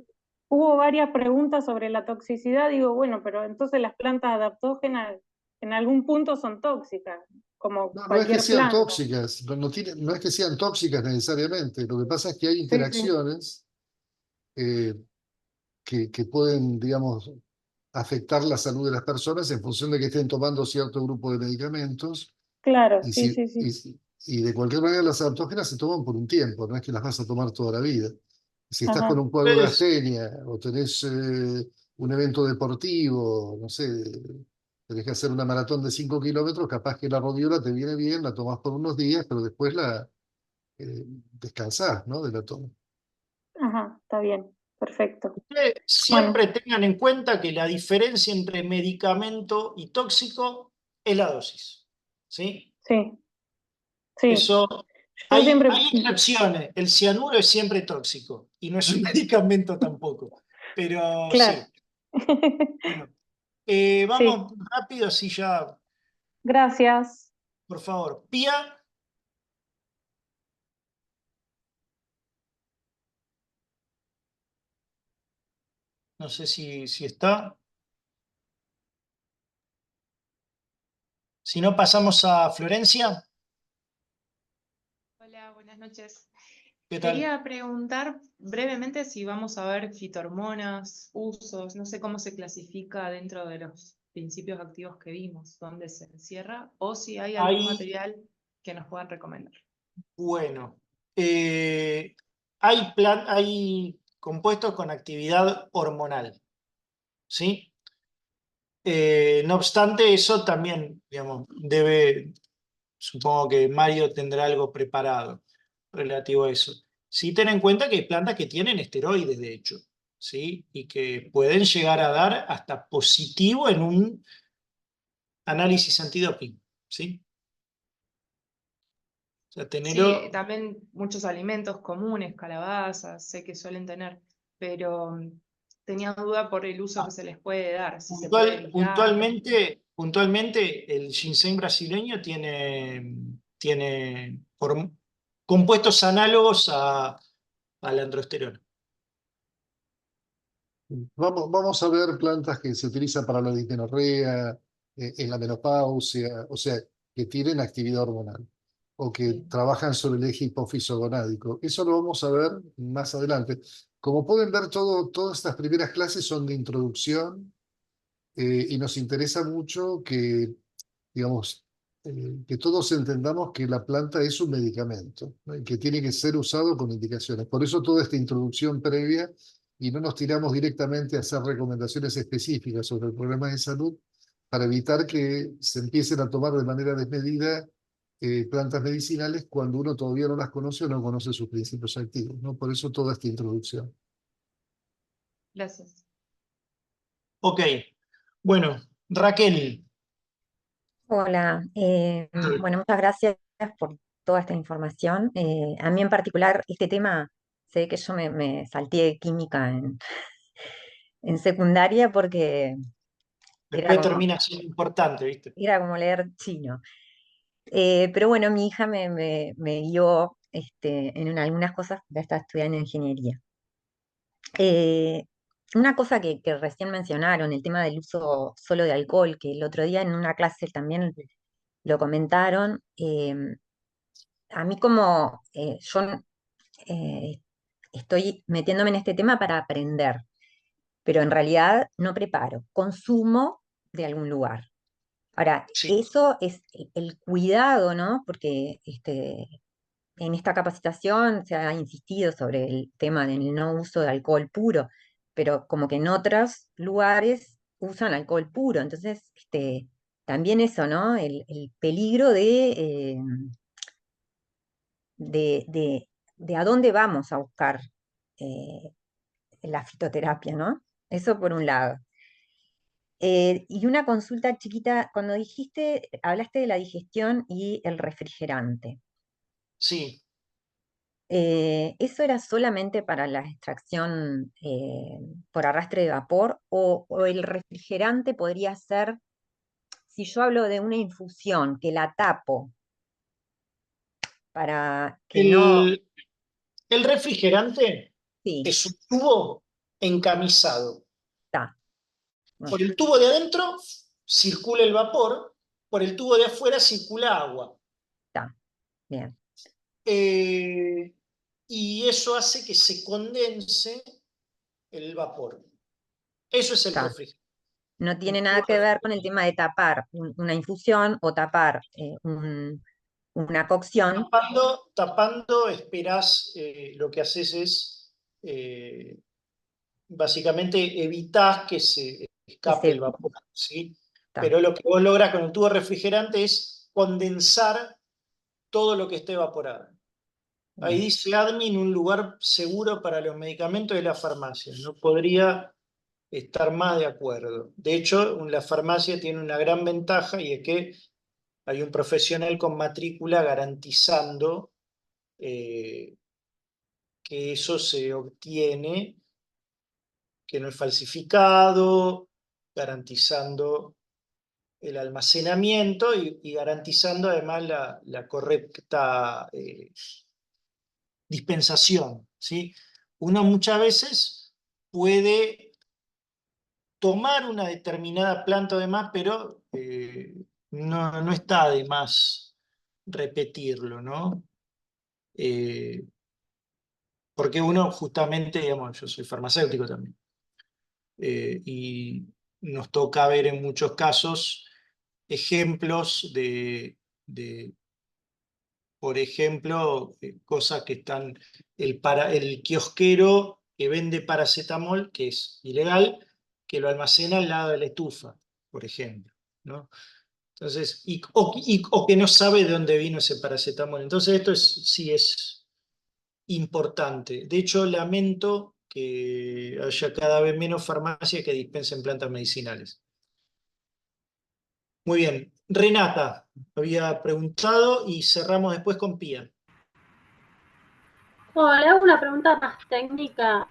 hubo varias preguntas sobre la toxicidad, digo, bueno, pero entonces las plantas adaptógenas en algún punto son tóxicas, como no es que cualquier sean planta. tóxicas, no es que sean tóxicas necesariamente. Lo que pasa es que hay Sí, sí, interacciones eh, que pueden, digamos, afectar la salud de las personas en función de que estén tomando cierto grupo de medicamentos. claro, Y, sí, si, sí, sí. y de cualquier manera las adaptógenas se toman por un tiempo, no es que las vas a tomar toda la vida. Si estás con Ajá, un cuadro de astenia o tenés un evento deportivo, no sé, tenés que hacer una maratón de 5 kilómetros, capaz que la rodiola te viene bien, la tomás por unos días, pero después descansás, ¿no? De la toma. ajá, está bien, perfecto. Bueno, Siempre tengan en cuenta que la diferencia entre medicamento y tóxico es la dosis. ¿Sí? sí, sí. Eso, Yo hay siempre, excepciones. El cianuro es siempre tóxico y no es un medicamento tampoco. Pero claro, sí. Bueno, sí, vamos rápido, así ya, gracias. por favor. Pía, no sé si está. Si no, pasamos a Florencia. Hola, buenas noches. ¿Qué tal? Quería preguntar brevemente si vamos a ver fitohormonas, usos, no sé cómo se clasifica dentro de los principios activos que vimos, dónde se encierra, o si hay algún Ahí, material que nos puedan recomendar. bueno. Hay compuestos con actividad hormonal. ¿Sí? No obstante, eso también, digamos, supongo que Mario tendrá algo preparado relativo a eso. Sí, ten en cuenta que hay plantas que tienen esteroides, de hecho, ¿sí? Y que pueden llegar a dar hasta positivo en un análisis antidoping, ¿sí? O sea, Sí, tenerlo también muchos alimentos comunes, calabazas, sé que suelen tener, pero tenía duda por el uso que se les puede dar, si se puede evitar. puntualmente, el ginseng brasileño tiene compuestos análogos a la androsterona. Vamos a ver plantas que se utilizan para la dismenorrea, en la menopausia, o sea, que tienen actividad hormonal o que trabajan sobre el eje hipófiso-gonádico. Eso lo vamos a ver más adelante. Como pueden ver, todas estas primeras clases son de introducción y nos interesa mucho que, digamos, que todos entendamos que la planta es un medicamento, ¿no? Y que tiene que ser usado con indicaciones. Por eso toda esta introducción previa y no nos tiramos directamente a hacer recomendaciones específicas sobre el problema de salud para evitar que se empiecen a tomar de manera desmedida plantas medicinales cuando uno todavía no las conoce o no conoce sus principios activos, ¿no? Por eso toda esta introducción. Gracias. Ok, bueno, Raquel. Hola, bueno, muchas gracias por toda esta información. A mí en particular, este tema, sé que yo me salteé química en secundaria porque Después termina siendo importante, ¿viste? era como leer chino. Pero bueno, mi hija me guió en algunas cosas, ya está estudiando ingeniería. Una cosa que recién mencionaron, el tema del uso solo de alcohol, que el otro día en una clase también lo comentaron. A mí como yo eh, estoy metiéndome en este tema para aprender, pero en realidad no preparo, consumo de algún lugar. Ahora, eso es el cuidado, ¿no? Porque en esta capacitación se ha insistido sobre el tema del no uso de alcohol puro, pero como que en otros lugares usan alcohol puro. Entonces, también eso, ¿no? El peligro de a dónde vamos a buscar eh, la fitoterapia, ¿no? Eso por un lado. Y una consulta chiquita, cuando hablaste de la digestión y el refrigerante. Sí. ¿Eso era solamente para la extracción por arrastre de vapor o el refrigerante podría ser, si yo hablo de una infusión, que la tapo para que no... El refrigerante es un tubo encamisado. Por el tubo de adentro circula el vapor, por el tubo de afuera circula agua. Bien. Y eso hace que se condense el vapor. Eso es el refrigerante. No tiene nada que ver con el tema de tapar una infusión o tapar una cocción. Tapando esperás, lo que haces es, básicamente evitás que se escape el vapor, ¿sí? Pero lo que vos lográs con el tubo refrigerante es condensar todo lo que esté evaporado. Ahí dice admin, un lugar seguro para los medicamentos de la farmacia. No podría estar más de acuerdo. De hecho, la farmacia tiene una gran ventaja y es que hay un profesional con matrícula garantizando que eso se obtiene, que no es falsificado, garantizando el almacenamiento y garantizando además la correcta dispensación, ¿sí? Uno muchas veces puede tomar una determinada planta o demás, pero no está de más repetirlo, ¿no? Porque uno justamente, digamos, yo soy farmacéutico también, y nos toca ver en muchos casos ejemplos por ejemplo, cosas que están, el kiosquero que vende paracetamol, que es ilegal, que lo almacena al lado de la estufa, por ejemplo, ¿no? Entonces, o que no sabe de dónde vino ese paracetamol. Entonces esto sí es importante. De hecho, lamento que haya cada vez menos farmacias que dispensen plantas medicinales. Muy bien. Renata había preguntado y cerramos después con Pía. Hola, le hago una pregunta más técnica.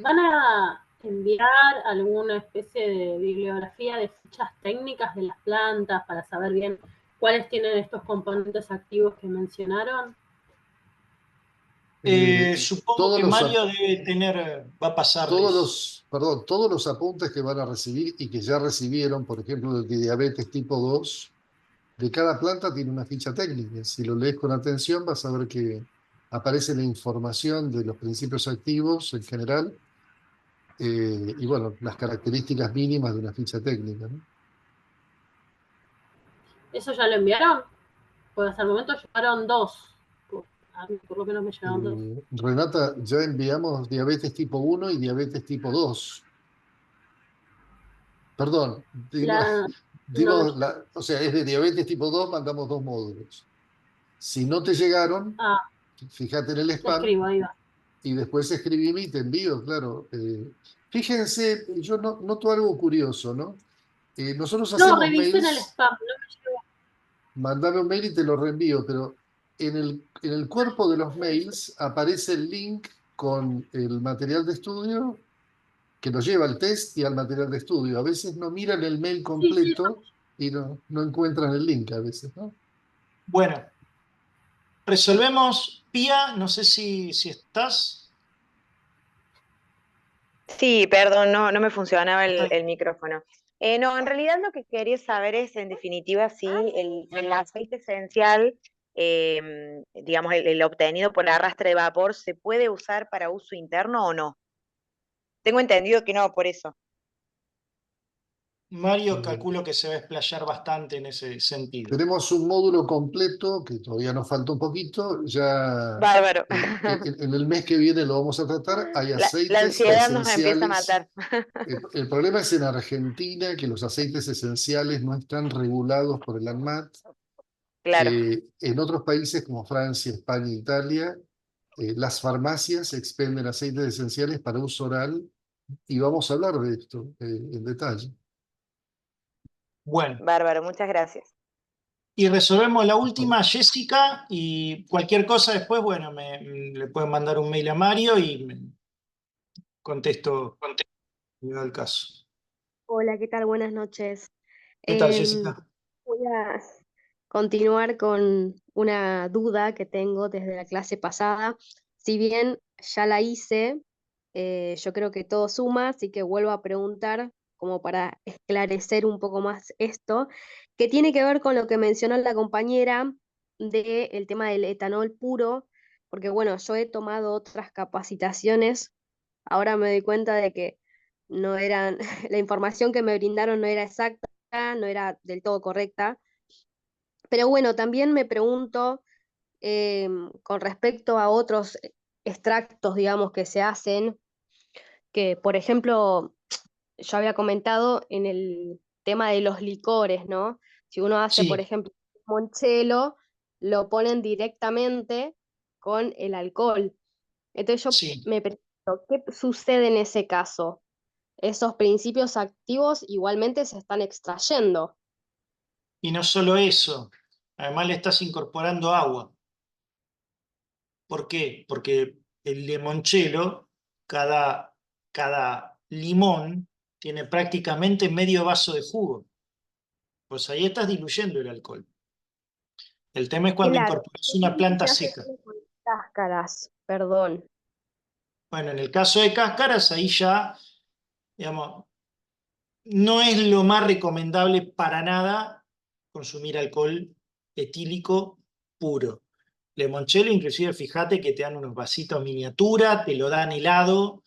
¿Van a enviar alguna especie de bibliografía de fichas técnicas de las plantas para saber bien cuáles tienen estos componentes activos que mencionaron? Supongo que Mario debe tener, va a pasarles. Todos los apuntes que van a recibir y que ya recibieron, por ejemplo, de diabetes tipo 2, de cada planta tiene una ficha técnica. Si lo lees con atención vas a ver que aparece la información de los principios activos en general y bueno, las características mínimas de una ficha técnica, ¿no? ¿Eso ya lo enviaron? Pues hasta el momento llegaron 2. A mí por lo menos me llegaron 2. Renata, ya enviamos diabetes tipo 1 y diabetes tipo 2. Perdón, No. o sea, es de diabetes tipo 2, mandamos 2 módulos. Si no te llegaron, fíjate en el Te spam escribo, ahí va. y después escribime y te envío, claro. Fíjense, yo noto algo curioso, ¿no? Nosotros No, hacemos revisé en el mails, spam, no me llegó. mandame un mail y te lo reenvío, pero en el cuerpo de los mails aparece el link con el material de estudio que lo lleva al test y al material de estudio. A veces no miran el mail completo y no encuentran el link a veces, ¿no? Bueno, resolvemos. Pía, no sé si estás. Sí, perdón, no me funcionaba el micrófono. No, en realidad lo que quería saber es, en definitiva, si el aceite esencial, digamos, el obtenido por arrastre de vapor, ¿se puede usar para uso interno o no? Tengo entendido que no, por eso. Mario, calculo que se va a explayar bastante en ese sentido. Tenemos un módulo completo, que todavía nos falta un poquito, ya Bárbaro. en el mes que viene lo vamos a tratar. Hay La aceites ansiedad nos empieza a esenciales. matar. El problema es en Argentina, que los aceites esenciales no están regulados por el ANMAT. Claro. En otros países como Francia, España e Italia, las farmacias expenden aceites esenciales para uso oral y vamos a hablar de esto en detalle. Bueno. Bárbaro, muchas gracias. Y resolvemos la última, Jessica, y cualquier cosa después, bueno, le pueden mandar un mail a Mario y me contesto el caso. Hola, ¿qué tal? Buenas noches. ¿Qué tal, Jessica? Voy a continuar con una duda que tengo desde la clase pasada. Si bien ya la hice, yo creo que todo suma, así que vuelvo a preguntar como para esclarecer un poco más esto, que tiene que ver con lo que mencionó la compañera del tema del etanol puro, porque bueno, yo he tomado otras capacitaciones, ahora me doy cuenta de que no eran, la información que me brindaron no era exacta, no era del todo correcta. Pero bueno, también me pregunto con respecto a otros extractos, digamos, que se hacen, que por ejemplo, yo había comentado en el tema de los licores, ¿no? Si uno hace, por Sí. ejemplo, limoncello, lo ponen directamente con el alcohol. Entonces yo Sí. me pregunto, ¿qué sucede en ese caso? Esos principios activos igualmente se están extrayendo. Y no solo eso, además le estás incorporando agua. ¿Por qué? Porque el limoncello, cada limón tiene prácticamente medio vaso de jugo. Pues ahí estás diluyendo el alcohol. El tema es cuando Claro, incorporas una planta seca. con cáscaras, perdón. Bueno, en el caso de cáscaras, ahí ya, digamos, no es lo más recomendable para nada consumir alcohol etílico puro. Limoncello, inclusive, fíjate que te dan unos vasitos miniatura, te lo dan helado,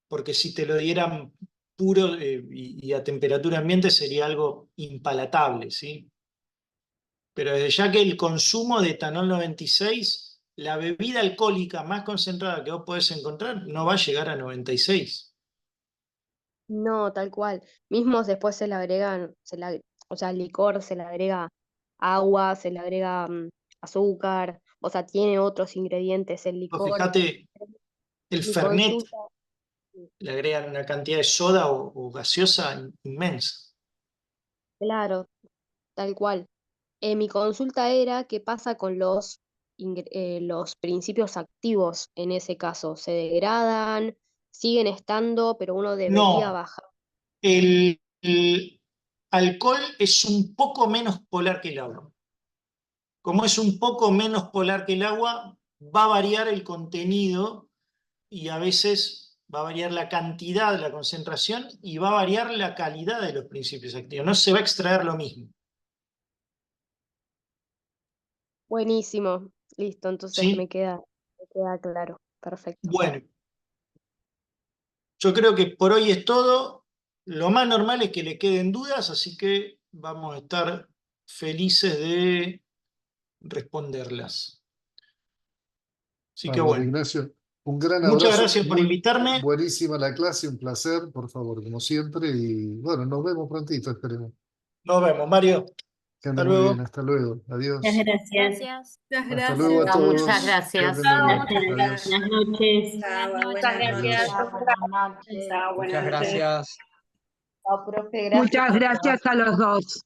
porque si te lo dieran puro y a temperatura ambiente sería algo impalatable, ¿sí? Pero desde ya que el consumo de etanol 96, la bebida alcohólica más concentrada que vos podés encontrar, no va a llegar a 96. No, tal cual. Mismos después se le agregan, o sea, al licor se le agrega agua, se le agrega azúcar, o sea, tiene otros ingredientes el Vos licor. fijate, el Mi Fernet consulta, le agregan una cantidad de soda o gaseosa inmensa. claro, tal cual. Mi consulta era qué pasa con los principios activos en ese caso. ¿Se degradan? ¿Siguen estando, pero uno debería No, bajar? el alcohol es un poco menos polar que el agua. Como es un poco menos polar que el agua, va a variar el contenido y a veces va a variar la cantidad, la concentración y va a variar la calidad de los principios activos. No se va a extraer lo mismo. Buenísimo. Listo, entonces ¿Sí? me queda claro. Perfecto. Bueno, yo creo que por hoy es todo. Lo más normal es que le queden dudas, así que vamos a estar felices de responderlas. Así que Bárbaro, bueno, Ignacio. Un gran muchas abrazo, gracias por muy invitarme. buenísima la clase, un placer, por favor, como siempre. Y bueno, nos vemos prontito, esperemos. Nos vemos, Mario. Que Hasta ande muy bien, luego. hasta luego. Muchas Adiós. gracias. Hasta luego a No, muchas todos. Que gracias. anden muy bien. Gracias. Adiós. Buenas noches. Chao, Muchas buenas gracias. Adiós. noches. Buenas noches. Chao, buenas Muchas noches. gracias. Chao, profe, gracias Muchas por gracias a los dos.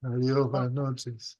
Adiós, buenas noches.